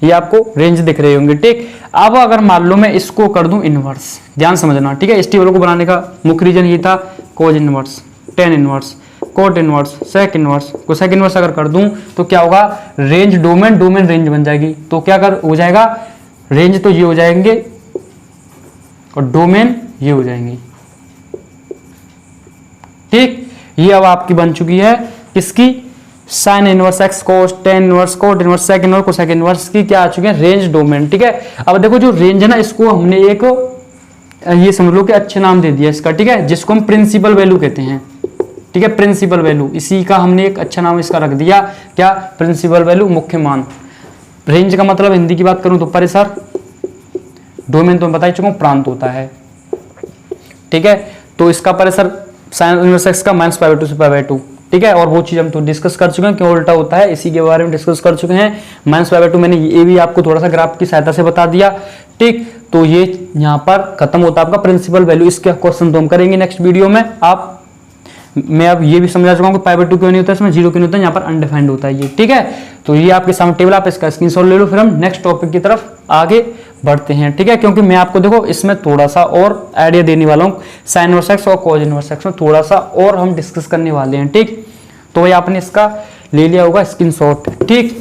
ये आपको रेंज दिख रहे होंगे। ठीक, अब अगर मान लो मैं इसको कर दूं इनवर्स, ध्यान समझना। ठीक है, इस टेबल को बनाने का मुख्य रीजन ये था, cos inverse, tan inverse, cot inverse, sec inverse. Cosec inverse अगर कर दूं तो क्या होगा? रेंज डोमेन, डोमेन रेंज बन जाएगी। तो क्या कर हो जाएगा? रेंज तो ये हो जाएंगे और डोमेन ये हो जाएंगे। ठीक, ये अब आपकी बन चुकी है किसकी? Sine inverse x, cos, tan inverse, cot inverse, sec inverse, cosec inverse की क्या आ चुके हैं? Range domain. ठीक है, अब देखो जो रेंज है ना, इसको हमने एक ये समझ लो कि अच्छे नाम दे दिया इसका। ठीक है, जिसको हम प्रिंसिपल वैल्यू कहते हैं। ठीक है, प्रिंसिपल वैल्यू, इसी का हमने एक अच्छा नाम इसका रख दिया। क्या? प्रिंसिपल वैल्यू, मुख्य मान। रेंज का मतलब हिंदी की बात करूं तो परिसर, डोमेन तो मैं बता ही चुका हूं प्रांत होता है। ठीक है, तो इसका परिसर साइन इनवर्स एक्स का -π/2 से π/2। ठीक है, और वो चीज हम तो डिस्कस कर चुके हैं क्यों उल्टा होता है, इसी के बारे में डिस्कस कर चुके हैं। -π/2 मैंने ये भी आपको थोड़ा सा ग्राफ की सहायता से बता दिया। ठीक, तो ये यहाँ पर खत्म होता है आपका प्रिंसिपल वैल्यू। इसके क्वेश्चन तो हम करेंगे नेक्स्ट वीडियो में। मैं अब ये भी समझा चुका हूँ कि π/2 क्यों नहीं होता है, इसमें 0 क्यों नहीं होता है, यहाँ पर अनडिफाइंड होता है ये। ठीक है, तो ये आपके सामने टेबल, आप इसका स्क्रीनशॉट ले लो, फिर हम नेक्स्ट टॉपिक की तरफ आगे बढ़ते हैं। ठीक है, क्योंकि मैं आपको देखो इसमें थोड़ा सा और आइडिया देने वाला हूँ, साइन इनवर्स एक्स और कॉज इनवर्स एक्स में थोड़ा सा और हम डिस्कस करने वाले हैं। ठीक, तो भाई आपने इसका ले लिया होगा स्क्रीनशॉट। ठीक,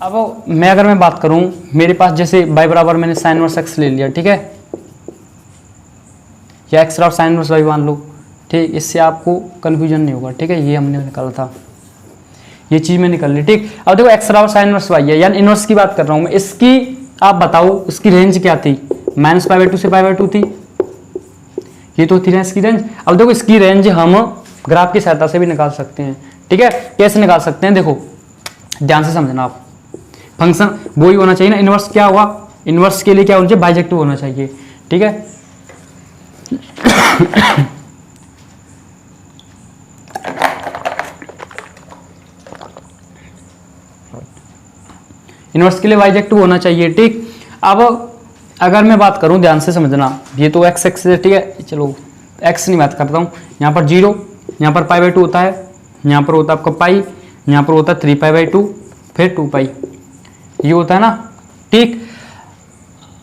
अब अगर मैं बात करूं, मेरे पास जैसे y बराबर मैंने साइन इनवर्स एक्स ले लिया। ठीक है, या एक्स बराबर साइन इनवर्स y मान लो। ठीक, इससे आपको कंफ्यूजन नहीं होगा। ठीक है, ये हमने निकाला था, ये चीज में निकल ली। ठीक, अब देखो एक्स बराबर साइन इनवर्स y है, यानी इनवर्स की बात कर रहा हूं मैं। इसकी आप बताओ इसकी रेंज क्या थी? -π/2 से π/2 थी, ये तो थी इसकी रेंज। अब देखो इसकी रेंज हम ग्राफ की सहायता से भी निकाल सकते हैं। ठीक है, कैसे निकाल सकते हैं? देखो ध्यान से समझना आप, फंक्शन वो ही होना चाहिए ना। इनवर्स क्या हुआ? इनवर्स के लिए क्या होना चाहिए? बाइजेक्टिव होना चाहिए। ठीक है, इनवर्स के लिए बाइजेक्टिव होना चाहिए। ठीक, अब अगर मैं बात करूं, ध्यान से समझना, ये तो एक्स एक्स है। ठीक है, चलो एक्स नहीं बात करता हूं, यहाँ पर 0, यहाँ पर π/2 होता है, यहाँ पर होता है आपका पाई, यहाँ पर होता है 3π/2, फिर 2π, ये होता है ना। ठीक,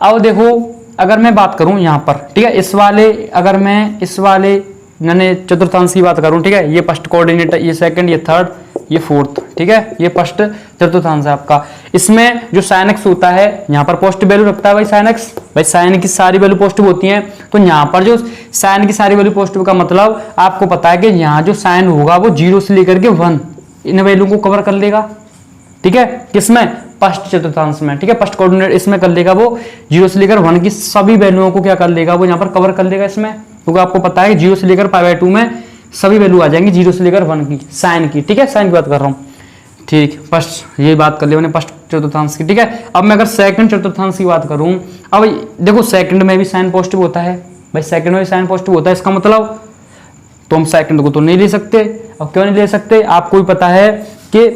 अब देखो अगर मैं बात करूं यहाँ पर, ठीक है, इस वाले, अगर मैं इस वाले मैंने चतुर्थांश की बात करूं, ठीक है, ये फर्स्ट कोऑर्डिनेट है, ये सेकंड, ये थर्ड, ये फोर्थ। ठीक है, ये फर्स्ट चतुर्थांश है आपका। इसमें जो साइन एक्स होता है, यहाँ पर पॉजिटिव वैल्यू रखता है भाई साइन एक्स। भाई साइन की सारी वैल्यू पॉजिटिव होती हैं, तो यहाँ पर जो साइन की सारी वैल्यू पॉजिटिव का मतलब आपको पता है कि यहाँ जो साइन होगा वो 0 से लेकर के 1 इन वैल्यू को कवर कर लेगा। ठीक है, किसमें? फर्स्ट चतुर्थांश में। ठीक है, फर्स्ट कोऑर्डिनेट इसमें कर लेगा, वो 0 से लेकर 1 की सभी वैल्यूओं को क्या कर लेगा? वो यहाँ पर कवर कर लेगा इसमें, क्योंकि आपको पता है कि 0 से लेकर π/2 में सभी वैल्यू आ जाएंगी 0 से लेकर 1 की, साइन की। ठीक है, साइन की बात कर रहा हूँ। ठीक, फर्स्ट ये बात कर ली मैंने फर्स्ट चतुर्थांश की। ठीक है, अब मैं अगर सेकंड चतुर्थांश की बात करूं, अब देखो सेकंड में भी साइन पॉजिटिव होता है भाई, सेकंड में भी साइन पॉजिटिव होता है। इसका मतलब तो हम सेकंड को तो नहीं ले सकते। अब क्यों नहीं ले सकते? आपको भी पता है कि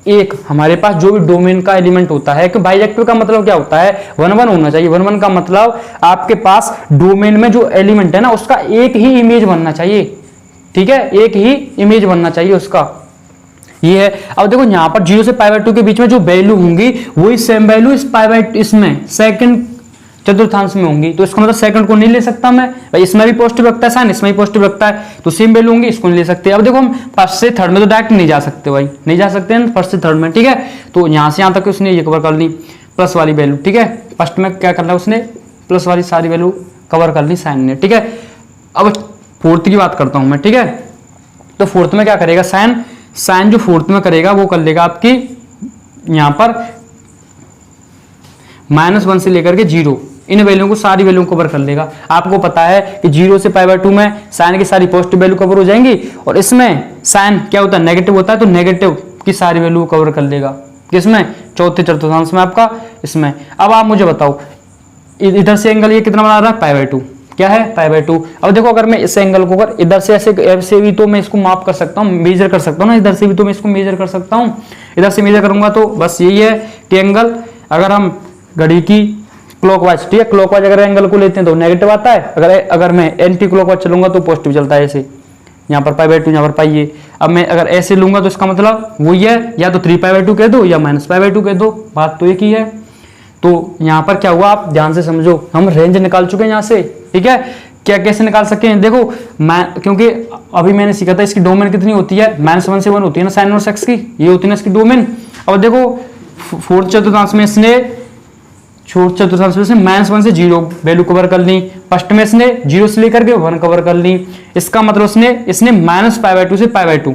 एक हमारे पास जो भी डोमेन का एलिमेंट होता है, कि बाइजेक्टिव का मतलब क्या होता है, 1 1 होना चाहिए। 1 1 का मतलब आपके पास डोमेन में जो एलिमेंट है ना उसका एक ही इमेज बनना चाहिए, ठीक है, एक ही इमेज बनना चाहिए उसका, ये है। अब देखो यहां पर 0 से π/2 के बीच में जो वैल्यू होंगी वही सेम वैल्यू इस इसमें सेकंड चतुर्थांश में होंगी, तो इसका मतलब सेकंड को नहीं ले सकता मैं, भाई इसमें भी पॉजिटिव रखता है साइन, इसमें भी पॉजिटिव रखता है, तो सेम वैल्यू होंगी, इसको नहीं ले सकते। अब देखो हम फर्स्ट से थर्ड में तो डायरेक्ट नहीं जा सकते भाई, नहीं जा सकते हैं फर्स्ट से थर्ड में, ठीक है। तो यहां से यहां तक उसने ये कवर कर ली प्लस वाली वैल्यू, ठीक है। फर्स्ट में क्या करना है उसने, प्लस वाली सारी वैल्यू कवर कर ली साइन ने, ठीक है। अब फोर्थ की बात करता हूं मैं, ठीक है। तो फोर्थ में क्या करेगा, साइन जो फोर्थ में करेगा वो कर लेगा आपकी यहां पर -1 से लेकर के 0, इन वैल्यू को सारी वैल्यू कवर कर लेगा। आपको पता है कि 0 से π/2 में साइन की सारी पॉजिटिव वैल्यू कवर हो जाएंगी, और इसमें साइन क्या होता है, नेगेटिव होता है, तो नेगेटिव की सारी वैल्यू कवर कर लेगा, किसमें, चौथे चतुर्थांश में आपका इसमें। अब आप मुझे बताओ इधर से एंगल ये कितना बना रहा है, π/2, क्या है, π/2। अब देखो अगर मैं इस एंगल को अगर इधर से ऐसे भी तो मैं इसको माप कर सकता हूँ, मेजर कर सकता हूँ ना, इधर से भी तो मैं इसको मेजर कर सकता हूँ, इधर से मेजर करूंगा तो बस यही है कि एंगल, अगर हम घड़ी की क्लॉकवाइज, ठीक है, क्लॉकवाइज अगर एंगल को लेते हैं तो नेगेटिव आता है, अगर मैं एंटी क्लॉकवाइज चलूंगा तो पॉजिटिव चलता है, ऐसे यहाँ पर π/2, यहाँ पर पाई है। अब मैं अगर ऐसे लूंगा तो इसका मतलब वही है, या तो 3π/2 कह दो या -π/2 कह दो, बात तो एक ही है। तो यहाँ पर क्या हुआ, आप ध्यान से समझो, हम रेंज निकाल चुके हैं यहाँ से, ठीक है। क्या कैसे निकाल सकते हैं, देखो मैं, क्योंकि अभी मैंने सीखा था इसकी डोमेन कितनी होती है, -1 से 1 होती है ना साइन इनवर्स x की, ये होती है ना इसकी डोमेन। अब देखो फोर्थ चतुर्थांश में इसने छोटे चतुर्थांश में से -1 से 0 वैल्यू कवर कर ली, फर्स्ट में इसने 0 से लेकर के 1 कवर कर ली, इसका मतलब इसने -π/2 से π/2,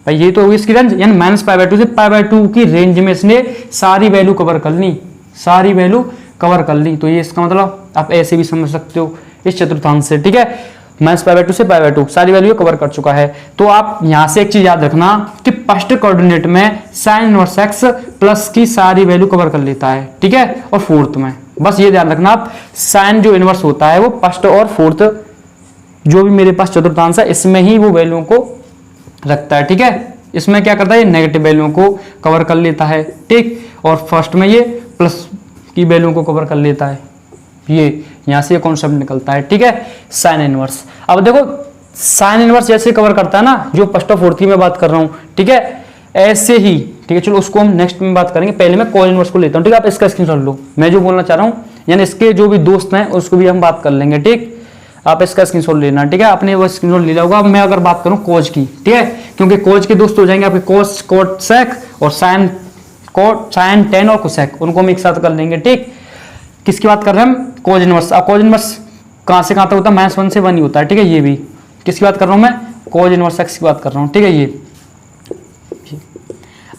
भाई ये तो होगी इसकी रेंज, यानी -π/2 से π/2 की रेंज में इसने सारी वैल्यू कवर कर ली, सारी वैल्यू कवर कर ली। तो ये इसका मतलब आप ऐसे भी समझ सकते हो इस चतुर्थांश से, ठीक है, -π/2 से π/2 सारी वैल्यू कवर कर चुका है। तो आप यहां से एक चीज याद रखना कि फर्स्ट कोऑर्डिनेट में साइन इनवर्स x प्लस की सारी वैल्यू कवर कर लेता है, ठीक है। और फोर्थ में बस ये ध्यान रखना आप, साइन जो इनवर्स होता है वो फर्स्ट और फोर्थ जो भी मेरे पास चतुर्थांश है इसमें ही वो वैल्यू को रखता है, ठीक है। इसमें क्या करता है, ये नेगेटिव वैल्यू को कवर कर लेता है, ठीक, और फर्स्ट में ये प्लस की वैल्यू को कवर कर लेता है, ये यहां से कॉन्सेप्ट निकलता है, ठीक है, साइन इनवर्स। अब देखो साइन इनवर्स जैसे कवर करता है ना, जो फर्स्ट और फोर्थ की मैं बात कर रहा हूं, ठीक है, ऐसे ही, ठीक है। चलो उसको हम नेक्स्ट में बात करेंगे, पहले मैं कॉस इनवर्स को लेता हूं, ठीक है। आप इसका स्क्रीनशॉट लो, मैं जो बोलना चाह रहा हूं, यानी इसके जो भी दोस्त हैं उसको भी हम बात कर लेंगे, ठीक। आप इसका स्क्रीनशॉट लेना, ठीक है, आपने वो स्क्रीनशॉट ले होगा। अब मैं अगर बात करूं कोज की, ठीक है, क्योंकि कोज के दोस्त हो जाएंगे आपके कोस, कोट, सेक और साइन, कोट, साइन, टेन और कोसेक, उनको हम एक साथ कर लेंगे, ठीक। किसकी बात कर रहे हैं हम, कोज इनवर्स। अब कोज इनवर्स कहां से कहां तक होता है, -1 से 1 ही होता है, ठीक है। ये भी किसकी बात कर रहा हूं मैं, कोज इनवर्स x की बात कर रहा हूं, ठीक है। ये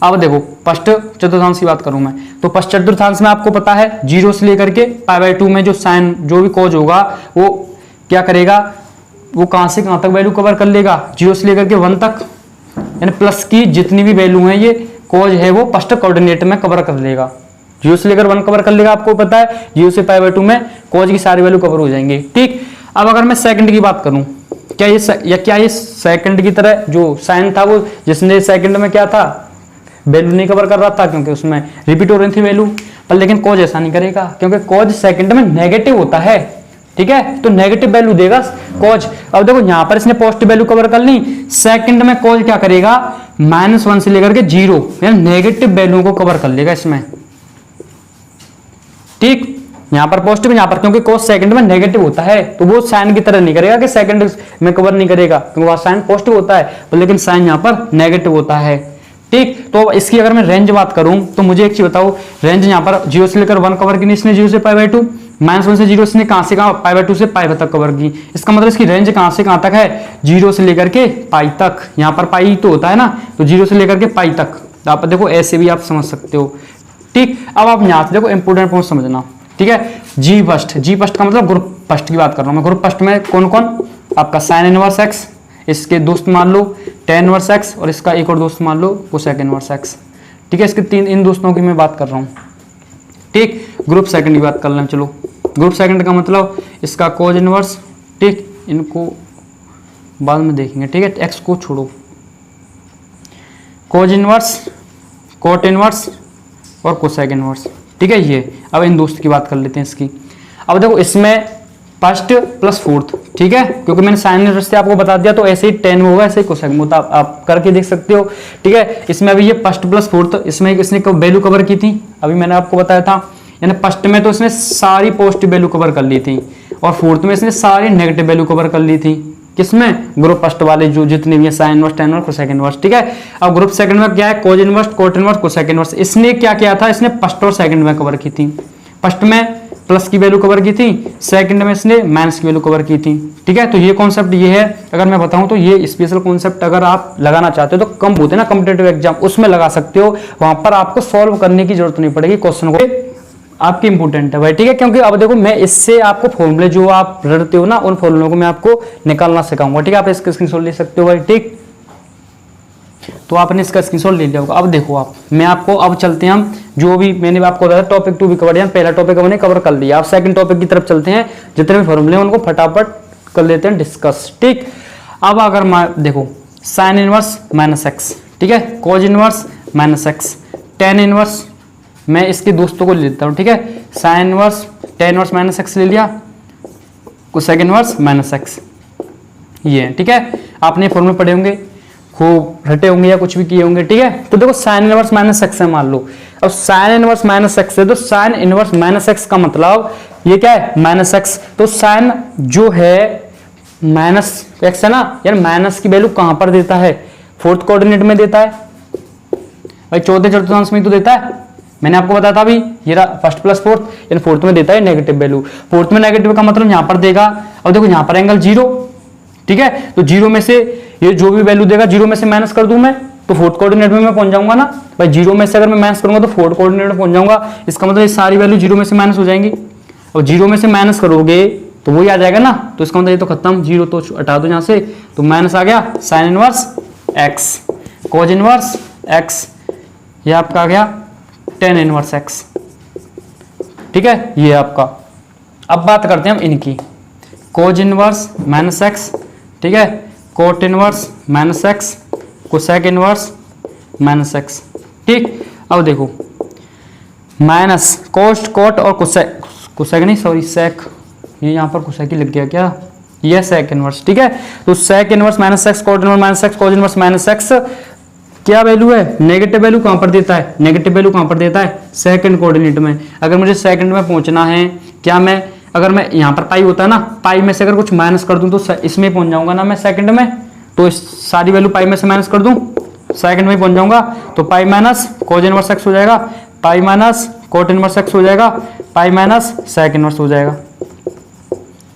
अब देखो फर्स्ट चतुर्थांश की बात करूं मैं, तो फर्स्ट चतुर्थांश में आपको पता है 0 से लेकर के π/2 में जो साइन जो भी कोज होगा वो क्या करेगा, वो कहां से कहां तक वैल्यू कवर कर लेगा, 0 से लेकर के 1 तक, यानी प्लस की जितनी भी वैल्यू है ये कोज है वो फर्स्ट कोऑर्डिनेट में कवर कर लेगा, 0 से लेकर 1 कवर कर लेगा। आपको पता है 0 से π/2 में कोज की सारी वैल्यू कवर हो जाएंगे, ठीक। अब अगर मैं सेकंड की बात करूं, क्या ये सेकंड की तरह जो साइन था वो, जिसने सेकंड में क्या था, वैल्यू नहीं कवर कर रहा था क्योंकि उसमें रिपीट हो रही थी वैल्यू, पर लेकिन कोज ऐसा नहीं करेगा क्योंकि कोज सेकंड में नेगेटिव होता है, ठीक है, तो नेगेटिव वैल्यू देगा कोज। अब देखो यहां पर इसने पॉजिटिव वैल्यू कवर कर ली, सेकंड में कोज क्या करेगा, -1 से लेकर के 0 यानी नेगेटिव वैल्यू को कवर कर लेगा इसमें, ठीक। यहां पर पॉजिटिव, यहां पर क्योंकि कोस सेकंड में नेगेटिव होता है तो वो साइन की तरह नहीं करेगा कि सेकंड में कवर नहीं करेगा, क्योंकि वहां साइन पॉजिटिव होता है पर लेकिन साइन यहां पर नेगेटिव होता है, ठीक। तो इसकी अगर मैं रेंज बात करूं तो मुझे एक चीज बताओ, रेंज यहां पर 0 से लेकर 1 कवर की, इसने 0 से π/2, -1 से 0 इसने कहां से कहां, π/2 से π तक कवर की। इसका मतलब इसकी रेंज कहां से कहां तक है, 0 से लेकर के π तक। यहां पर पाई तो होता है ना, तो 0 से लेकर के π तक। आप देखो ऐसे भी आप समझ सकते हो, ठीक। अब आप यहां से देखो इंपोर्टेंट पॉइंट समझना, ठीक है। जी फर्स्ट का मतलब ग्रुप फर्स्ट की बात कर रहा हूं मैं। ग्रुप फर्स्ट में कौन कौन, आपका साइन इनवर्स x, इसके दोस्त मान लो टेन इनवर्स x, और इसका एक और दोस्त मान लो कोसेक इनवर्स x, ठीक है। इसके तीन इन दोस्तों की मैं बात कर रहा हूं, ठीक। ग्रुप सेकंड की बात कर लें, चलो। ग्रुप सेकंड का मतलब इसका कोज इनवर्स, ठीक, इनको बाद में देखेंगे, ठीक है, x को छोड़ो। कोज कोट इनवर्स और कोसेक इनवर्स, ठीक है। ये अब इन दोस्त की बात कर लेते हैं इसकी। अब देखो इसमें फर्स्ट प्लस फोर्थ, ठीक है, क्योंकि मैंने साइन इनवर्स से आपको बता दिया तो ऐसे ही टेन में होगा, ऐसे ही कोसेक में होता, आप करके देख सकते हो, ठीक है। इसमें अभी ये फर्स्ट प्लस फोर्थ, इसमें इसने वैल्यू कवर की थी, अभी मैंने आपको बताया था, यानी फर्स्ट में तो इसने सारी पॉजिटिव वैल्यू कवर कर ली थी और फोर्थ में इसने सारी नेगेटिव वैल्यू कवर कर ली थी। किसमें? ग्रुप फर्स्ट वाले जो जितने भी है, sine inverse, tan inverse, cosec inverse, ठीक है। अब ग्रुप सेकंड में क्या है? कोज inverse, cot inverse, cosec inverse. इसने क्या किया था? इसने फर्स्ट और सेकंड में कवर की थी। फर्स्ट में प्लस की वैल्यू कवर की थी, सेकंड में इसने माइनस की वैल्यू कवर की थी, ठीक है। तो ये कॉन्सेप्ट ये है, अगर मैं बताऊं तो ये स्पेशल कॉन्सेप्ट अगर आप लगाना चाहते हो तो कम होते हैं ना कॉम्पिटेटिव एग्जाम, उसमें लगा सकते हो, वहां पर आपको सॉल्व करने की जरूरत नहीं पड़ेगी क्वेश्चन को, आपकी इंपोर्टेंट है भाई, ठीक है। क्योंकि अब देखो मैं इससे आपको फॉर्मूले जो आप रटते हो ना, उन फॉर्मूलों को मैं आपको निकालना सिखाऊंगा, ठीक है। आप इसका स्क्रीनशॉट ले सकते हो भाई, ठीक। तो आपने इसका स्क्रीनशॉट ले लिया होगा। अब देखो आप, मैं आपको अब चलते हैं हम, जो भी मैंने आपको बताया टॉपिक 2 भी कवर किया, पहला टॉपिक हमने कवर कर लिया, आप सेकंड टॉपिक की तरफ चलते हैं। जितने भी फॉर्मूले हैं उनको फटाफट कर लेते हैं डिस्कस, ठीक। अब अगर देखो साइन इनवर्स माइनस एक्स, ठीक है, कोज inverse minus x, tan inverse, मैं इसके दोस्तों को ले लेता हूं, ठीक है। Sine inverse, tan inverse minus x ले लिया, कोसेक इनवर्स माइनस एक्स, ये ठीक है। आपने फॉर्मूले पढ़े होंगे, खूब रटे होंगे या कुछ भी किए होंगे, ठीक है। तो देखो साइन इनवर्स माइनस एक्स है मान लो, अब साइन इनवर्स माइनस एक्स है तो साइन इनवर्स माइनस एक्स का मतलब ये क्या है? Minus x. तो साइन जो है माइनस एक्स है ना, यार माइनस की वैल्यू कहां पर देता है? फोर्थ कोऑर्डिनेट में देता है भाई, चौथे चतुर्थांश में तो देता है, मैंने आपको बताया था अभी, ये रहा फर्स्ट प्लस फोर्थ, यानी फोर्थ में देता है नेगेटिव वैल्यू। फोर्थ में नेगेटिव का मतलब यहां पर देगा, और देखो यहां पर एंगल 0, ठीक है। तो 0 में से ये जो भी वैल्यू देगा 0 में से माइनस कर दूं मैं तो फोर्थ कोऑर्डिनेट में मैं पहुंच जाऊंगा ना भाई। 0 में से अगर मैं माइनस करूंगा तो फोर्थ कोऑर्डिनेट में पहुंच जाऊंगा, इसका मतलब ये सारी वैल्यू 0 में से माइनस हो जाएंगी, और 0 में से माइनस करोगे तो वही आ जाएगा ना, तो इसका मतलब ये तो खत्म, 0 तो हटा दो यहां से, तो माइनस आ गया sign inverse x, cos inverse x, ये आपका आ गया टेन इनवर्स एक्स, ठीक है, ये आपका। अब बात करते हैं हम इनकी, कोज इनवर्स माइनस एक्स, ठीक है, coat inverse minus x, cosec inverse minus x, ठीक। अब देखो माइनस कोस्ट कोट और कोसेक, कोसेक नहीं सॉरी सेक, ये यहां पर कोसेक ही लग गया क्या, ये सेक इनवर्स, ठीक है। तो sec inverse minus x, cot inverse minus x, cos inverse minus x, क्या वैल्यू है? नेगेटिव वैल्यू कहां पर देता है? नेगेटिव वैल्यू कहां पर देता है? सेकंड कोऑर्डिनेट में। अगर मुझे सेकंड में पहुंचना है, क्या मैं, अगर मैं यहां पर पाई होता है ना, पाई में से अगर कुछ माइनस कर दूं तो इसमें पहुंच जाऊंगा ना मैं सेकंड में, तो इस सारी वैल्यू पाई में से माइनस कर दूं, सेकंड में पहुंच जाऊंगा, तो pi minus cos inverse x हो जाएगा, pi minus cot inverse x हो जाएगा, पाई माइनस सेक इनवर्स हो जाएगा।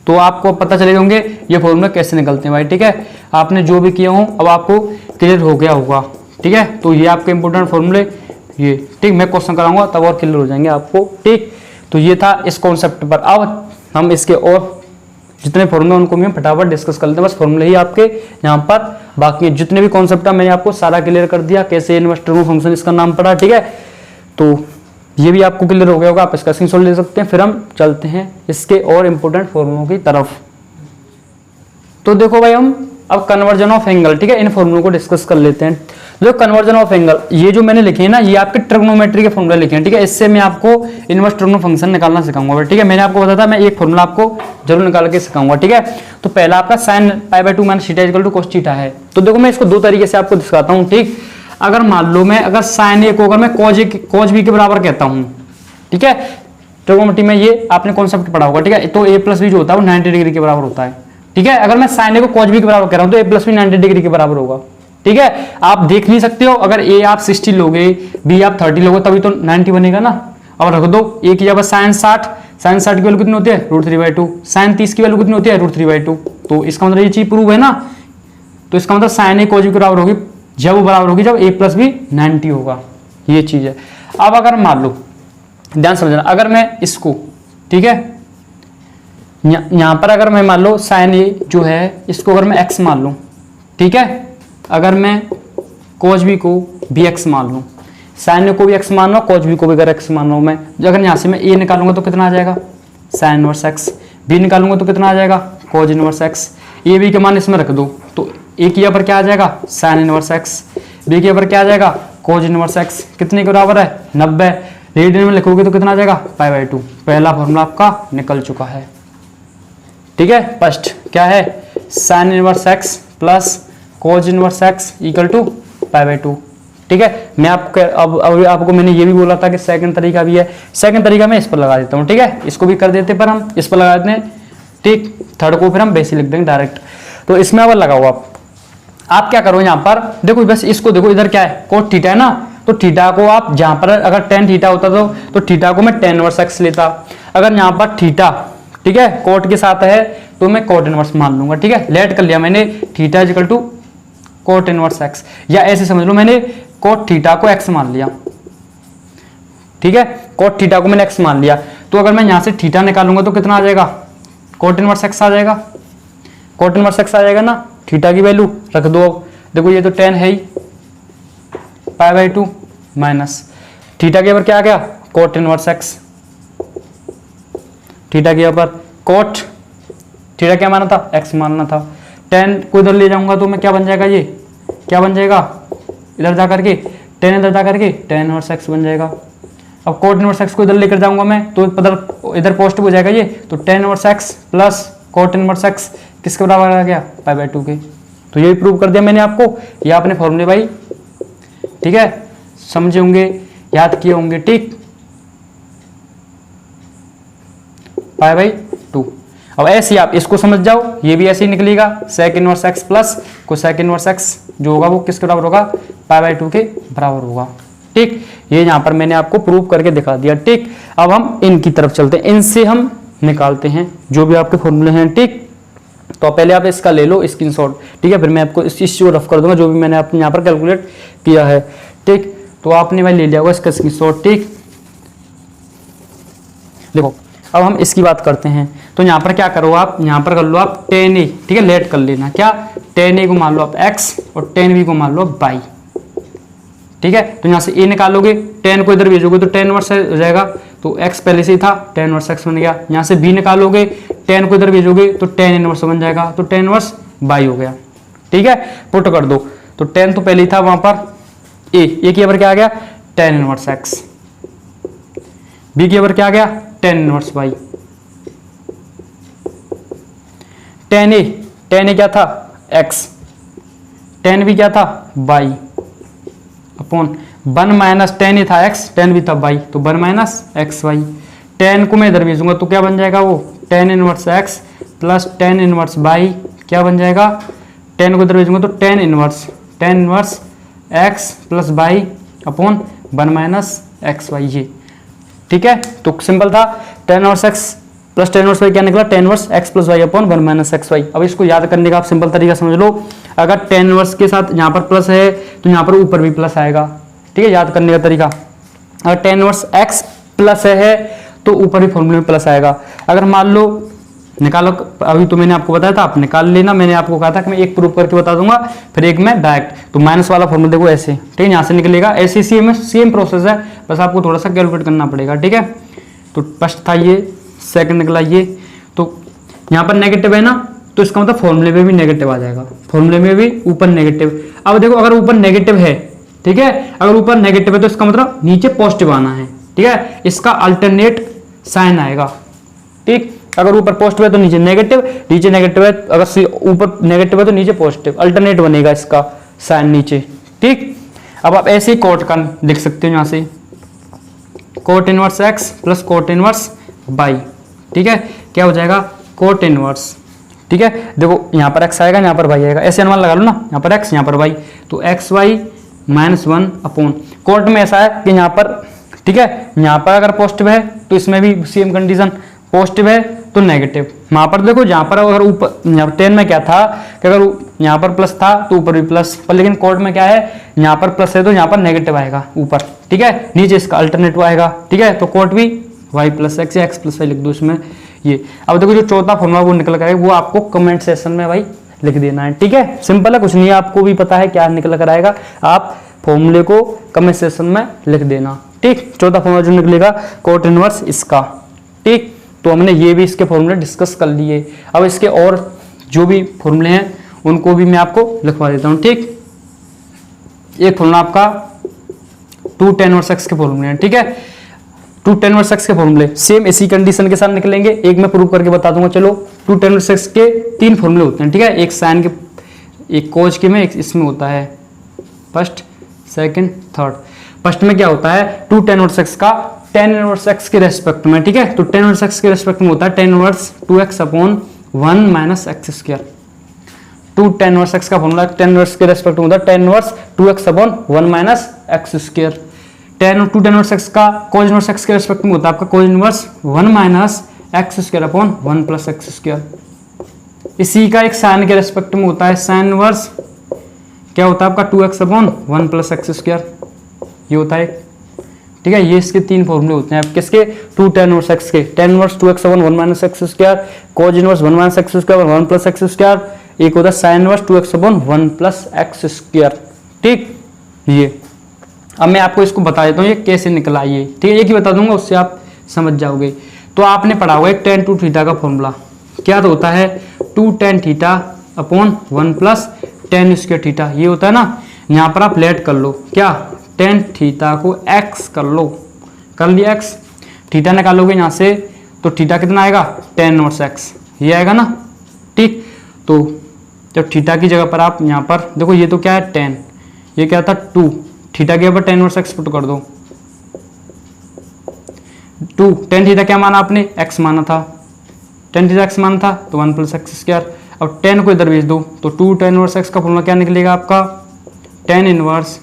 तो आपको पता चले होंगे ये फॉर्मूला कैसे निकलते हैं भाई, ठीक है। आपने जो भी किया हो अब आपको क्लियर हो गया होगा, ठीक है। तो ये आपके इंपोर्टेंट फॉर्मूले, ये ठीक, मैं क्वेश्चन कराऊंगा तब और क्लियर हो जाएंगे आपको, ठीक। तो ये था इस कॉन्सेप्ट पर। अब हम इसके और जितने फॉर्मूले उनको भी हम फटाफट डिस्कस कर लेते हैं, बस फॉर्मूले ही आपके यहाँ पर, बाकी जितने भी कॉन्सेप्ट है मैंने आपको सारा क्लियर कर दिया, कैसे इनवर्स ट्रांसफॉर्म फंक्शन इसका नाम पड़ा, ठीक है। तो ये भी आपको क्लियर हो गया होगा, आप इसका स्क्रीनशॉट ले सकते हैं। फिर हम चलते हैं इसके और इंपोर्टेंट फॉर्मूलों की तरफ। तो देखो भाई हम अब कन्वर्जन ऑफ एंगल, ठीक है, इन फॉर्मूलों को डिस्कस कर लेते हैं। जो कन्वर्जन ऑफ एंगल, ये जो मैंने लिखे हैं ना, ये आपके ट्रिग्नोमेट्री के फॉर्मूले लिखे हैं, ठीक है। इससे मैं आपको इनवर्स ट्रिग्नोमेट्रिक फंक्शन निकालना सिखाऊंगा, ठीक है। मैंने आपको बताया था मैं एक फॉर्मूला आपको जरूर निकाल के सिखाऊंगा, ठीक है। तो पहला आपका sine π/2 minus theta equal to cos theta है। तो देखो मैं इसको दो तरीके से आपको दिखाता हूँ, ठीक। अगर मान लो मैं अगर साइन ए को अगर मैं cos b के बराबर कहता हूँ, ठीक है, ट्रिग्नोमेट्री में ये आपने कॉन्सेप्ट पढ़ा होगा, ठीक है। तो a प्लस बी जो होता है वो 90 डिग्री के बराबर होता है, ठीक है। अगर मैं साइन ए को cos b के बराबर कह रहा हूँ तो a प्लस बी 90 डिग्री के बराबर होगा, ठीक है। आप देख नहीं सकते हो, अगर a आप 60 लोगे, b आप 30 लोगे, तभी तो 90 बनेगा ना। अब रख दो a की जगह साइन 60, साइन 60 की वैल्यू कितनी होती है √3/2, साइन 30 की वैल्यू कितनी होती है √3/2। तो इसका मतलब ये चीज प्रूव है ना। तो इसका मतलब साइन ए cos b के बराबर होगी जब वो बराबर होगी जब a प्लस बी 90 होगा, ये चीज है। अब अगर मान लो, ध्यान समझना, अगर मैं इसको, ठीक है, यहां पर अगर मैं मान लो साइन ए जो है इसको अगर मैं x मान लूं, ठीक है, अगर मैं cos b को भी x मान लूं, साइन ए को भी x मान लो, cos b को भी अगर x मान लो, मैं अगर यहां से मैं a निकालूंगा तो कितना आ जाएगा साइन इनवर्स x, b निकालूंगा तो कितना आ जाएगा cos inverse x, a b के मान इसमें रख दो, तो a की यहाँ पर क्या आ जाएगा साइन इनवर्स x, b के यहाँ पर क्या आ जाएगा कोज इनवर्स एक्स कितने के बराबर है 90। रेडियन में लिखोगे तो कितना आ जाएगा π/2। पहला फॉर्मूला आपका निकल चुका है। ठीक है, फर्स्ट क्या है sine inverse x plus cos inverse x equal to π/2। ठीक है, मैं आपको अब आपको मैंने ये भी बोला था कि सेकंड तरीका भी है। सेकंड तरीका मैं इस पर लगा देता हूँ। ठीक है, इसको भी कर देते पर हम इस पर लगा देते हैं। ठीक, थर्ड को फिर हम बेसिक लिख देंगे डायरेक्ट। तो इसमें अब लगाओ आप क्या करो यहाँ पर देखो, बस इसको देखो, इधर क्या है कोट थीटा है ना, तो थीटा को आप जहां पर अगर टेन थीटा होता तो थीटा को मैं टेन इनवर्स एक्स लेता। अगर यहाँ पर थीटा ठीक है कोट के साथ है तो मैं कोट इनवर्स मान लूंगा। ठीक है, लेट कर लिया मैंने theta equal to cot inverse x, या ऐसे समझ लो मैंने कोट थीटा को एक्स मान लिया। ठीक है, कोट थीटा को मैंने एक्स मान लिया, तो अगर मैं यहां से थीटा निकालूंगा तो कितना आ जाएगा कोट इनवर्स एक्स आ जाएगा। कोट इनवर्स एक्स आ जाएगा ना, थीटा की वैल्यू रख दो। अब देखो ये तो 10 है ही, π/2 माइनस थीटा के ऊपर क्या आ गया कोट इनवर्स एक्स। थीटा के ऊपर कोट थीटा क्या माना था एक्स मानना था। 10 को इधर ले जाऊंगा तो मैं क्या बन जाएगा, ये क्या बन जाएगा इधर जा करके 10 इधर जा करके tan इनवर्स एक्स बन जाएगा। अब कोट इनवर्स एक्स को इधर लेकर जाऊंगा मैं तो इधर पॉजिटिव हो जाएगा ये, तो tan inverse x plus coat inverse x किसके बराबर आ गया π/2 के। तो ये प्रूव कर दिया मैंने आपको, ये आपने फॉर्मूले भाई ठीक है समझे होंगे, याद किए होंगे। ठीक, π/2। अब ऐसे आप इसको समझ जाओ, ये भी ऐसे ही निकलेगा sec inverse x plus cosec inverse x जो होगा वो किसके बराबर होगा π/2 के बराबर होगा। ठीक, ये यहाँ पर मैंने आपको प्रूव करके दिखा दिया। ठीक, अब हम इनकी तरफ चलते हैं, इनसे हम निकालते हैं जो भी आपके फॉर्मूले हैं। ठीक, तो पहले आप इसका ले लो स्क्रीनशॉट। ठीक है, फिर मैं आपको इस चीज को रफ कर दूंगा जो भी मैंने आपने यहाँ पर कैलकुलेट किया है। ठीक, तो आपने भाई ले लिया होगा इसका स्क्रीनशॉट। ठीक, देखो अब हम इसकी बात करते हैं। तो यहाँ पर क्या करो आप, यहाँ पर कर लो आप tan a। ठीक है, लेट कर लेना क्या tan a को मान लो आप x और tan b को मान लो y। ठीक है, तो यहाँ से a निकालोगे, tan को इधर भेजोगे तो tan इनवर्स हो जाएगा, तो x पहले से ही था tan इनवर्स x बन गया। यहाँ से b निकालोगे, tan को इधर भेजोगे तो tan इनवर्स बन जाएगा, तो tan इनवर्स y हो गया। ठीक है, पुट कर दो, तो tan तो पहले ही था वहां पर a के ऊपर क्या आ गया tan इनवर्स x, b के ऊपर क्या आ गया tan inverse y। tan a क्या था x, tan b क्या था y upon 1 minus tan a था x, tan b था y, तो 1 माइनस एक्स वाई। tan को मैं इधर भेजूंगा तो क्या बन जाएगा वो tan inverse x plus tan inverse y क्या बन जाएगा, tan को इधर भेजूंगा तो tan inverse x plus y upon 1 minus x y. ये ठीक है, तो सिंपल था tan inverse x plus tan inverse y क्या निकला tan inverse x plus y upon 1 minus x y. अब इसको याद करने का आप सिंपल तरीका समझ लो, अगर tan इनवर्स के साथ यहाँ पर प्लस है तो यहाँ पर ऊपर भी प्लस आएगा। ठीक है, याद करने का तरीका, अगर tan इनवर्स x प्लस है तो ऊपर भी फॉर्मूले में प्लस आएगा। अगर मान लो निकालो, अभी तो मैंने आपको बताया था आप निकाल लेना, मैंने आपको कहा था कि मैं एक प्रूफ करके बता दूंगा फिर एक मैं डायरेक्ट। तो माइनस वाला फॉर्मूला देखो ऐसे, ठीक है, यहाँ से निकलेगा ऐसे, सेम प्रोसेस है, बस आपको थोड़ा सा कैलकुलेट करना पड़ेगा। ठीक है, तो फर्स्ट था ये, सेकंड निकला ये, तो यहाँ पर नेगेटिव है ना, तो इसका मतलब फॉर्मूले में भी नेगेटिव आ जाएगा, फॉर्मूले में भी ऊपर नेगेटिव। अब देखो अगर ऊपर नेगेटिव है, ठीक है, अगर ऊपर नेगेटिव है तो इसका मतलब नीचे पॉजिटिव आना है। ठीक है, इसका अल्टरनेट साइन आएगा। ठीक, अगर ऊपर पॉजिटिव है तो नीचे नेगेटिव, नीचे नेगेटिव है, अगर ऊपर नेगेटिव है तो नीचे पॉजिटिव, अल्टरनेट बनेगा इसका साइन नीचे। ठीक, अब आप ऐसे ही कोट का लिख सकते हो, यहाँ से cot inverse x plus cot inverse y। ठीक है, क्या हो जाएगा कोट इनवर्स। ठीक है, देखो यहाँ पर x आएगा, यहाँ पर y आएगा, ऐसे अनुमान लगा लो ना, यहाँ पर x यहाँ पर y, तो x y minus 1 upon cot में ऐसा है कि यहाँ पर, ठीक है, यहाँ पर अगर पॉजिटिव है तो इसमें भी सेम कंडीशन, पॉजिटिव है तो नेगेटिव। वहां पर देखो जहां पर अगर ऊपर, यहाँ पर 10 में क्या था कि अगर यहाँ पर प्लस था तो ऊपर भी प्लस, पर लेकिन कोड में क्या है, यहाँ पर प्लस है तो यहाँ पर नेगेटिव आएगा ऊपर। ठीक है, नीचे इसका अल्टरनेटिव आएगा। ठीक है, तो कोड भी y प्लस एक्स या एक्स प्लस वाई लिख दो इसमें ये। अब देखो जो चौथा फॉर्मूला वो निकल कर आएगा, वो आपको कमेंट सेक्शन में भाई लिख देना है। ठीक है, सिंपल है, कुछ नहीं है, आपको भी पता है क्या निकल कर आएगा, आप फॉर्मूले को कमेंट सेक्शन में लिख देना। ठीक, चौथा फॉर्मूला जो निकलेगा कोट इनवर्स इसका। ठीक, तो हमने ये भी इसके फॉर्मूले डिस्कस कर लिए। अब इसके और जो भी फॉर्मूले हैं उनको भी मैं आपको लिखवा देता हूँ। ठीक, एक फॉर्मूला आपका टू टेन इनवर्स एक्स के फॉर्मूले हैं, ठीक है। टू टेन इनवर्स एक्स के फॉर्मूले सेम इसी कंडीशन के साथ निकलेंगे। एक मैं प्रूव करके बता दूंगा। चलो, टू टेन इनवर्स एक्स के 3 फॉर्मूले होते हैं, ठीक है। एक साइन के, एक कोज के में, एक इसमें होता है फर्स्ट, सेकंड, थर्ड। फर्स्ट में क्या होता है, टू टेन इनवर्स एक्स का टेन इनवर्स एक्स के रेस्पेक्ट में, ठीक है। तो टेन इनवर्स एक्स के रेस्पेक्ट में होता है tan inverse 2x upon 1 minus x square. Two tan inverse x का फॉर्मूला टेन इनवर्स के रेस्पेक्ट में होता है tan inverse 2x upon 1 minus x square. Two tan inverse x का कोज इनवर्स एक्स के रेस्पेक्ट में होता है आपका कोज inverse 1 minus x square upon 1 plus x square. इसी का एक साइन के रेस्पेक्ट में होता है साइन इनवर्स, क्या होता है आपका 2x upon 1 plus x square, ये होता है, ठीक है। ये इसके 3 फॉर्मूले होते हैं। किसके, टू टेन इनवर्स एक्स के, ten inverse 2x upon 1 minus x square, कोज inverse 1 minus x square 1 plus x square, एक होता है sine inverse 2x upon 1 plus x square, ठीक। ये अब मैं आपको इसको बता देता हूँ ये कैसे निकला, ये ठीक है, एक ही बता दूंगा, उससे आप समझ जाओगे। तो आपने पढ़ा होगा एक टेन टू थीटा का फॉर्मूला, क्या तो होता है two tan theta upon 1 plus tan square theta, ये होता है ना। यहाँ पर आप लेट कर लो, क्या, टेन थीटा को x कर लो, कर लिया x, थीटा निकालोगे यहाँ से तो थीटा कितना आएगा, टेन इनवर्स x, ये आएगा ना, ठीक। तो जब थीटा की जगह पर आप यहाँ पर देखो, ये तो क्या है 10, ये क्या था 2, थीटा के ऊपर टेन इनवर्स x पुट कर दो, 2 टेन थीटा क्या माना आपने, x माना था, टेन थीटा x माना था तो 1 प्लस एक्स स्क्वायर। अब 10 को इधर भेज दो तो 2 टेन इनवर्स x का फॉर्मूला क्या निकलेगा आपका, ten inverse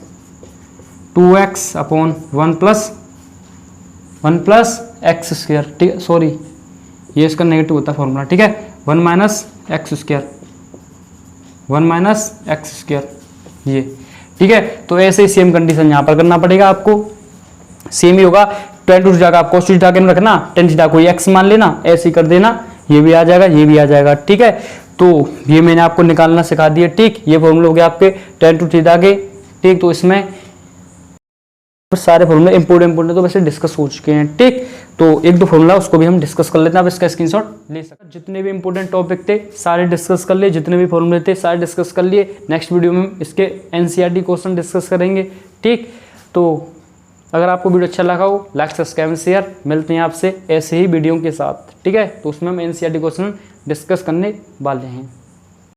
2x upon 1 plus x square, ठीक है। सॉरी, ये इसका नेगेटिव होता है फॉर्मूला, ठीक है। 1 minus x square, 1 minus x square, ये, ठीक है। तो ऐसे ही सेम कंडीशन यहाँ पर करना पड़ेगा आपको, सेम ही होगा। टेन टू थीटा का आप कोस थीटा के में रखना, टेन थीटा को x मान लेना, ऐसे ही कर देना, ये भी आ जाएगा, ये भी आ जाएगा, ठीक है। तो ये मैंने आपको निकालना सिखा दिया, ठीक। ये फॉर्मूले हो गए आपके टेन टू थीटा के, ठीक। तो इसमें सारे फॉर्मूले इंपोर्टेंट तो वैसे डिस्कस हो चुके हैं, ठीक। तो एक दो फॉर्मूला उसको भी हम डिस्कस कर लेते हैं, आप इसका स्क्रीनशॉट ले सकते हैं। जितने भी इंपोर्टेंट टॉपिक थे सारे डिस्कस कर लिए, जितने भी फॉर्मूले थे सारे डिस्कस कर लिए। नेक्स्ट वीडियो में इसके एनसीईआरटी क्वेश्चन डिस्कस करेंगे, ठीक। तो अगर आपको वीडियो अच्छा लगा हो, लाइक सब्सक्राइब शेयर, मिलते हैं आपसे ऐसे ही वीडियो के साथ, ठीक है। तो उसमें हम एनसीईआरटी क्वेश्चन डिस्कस करने वाले हैं।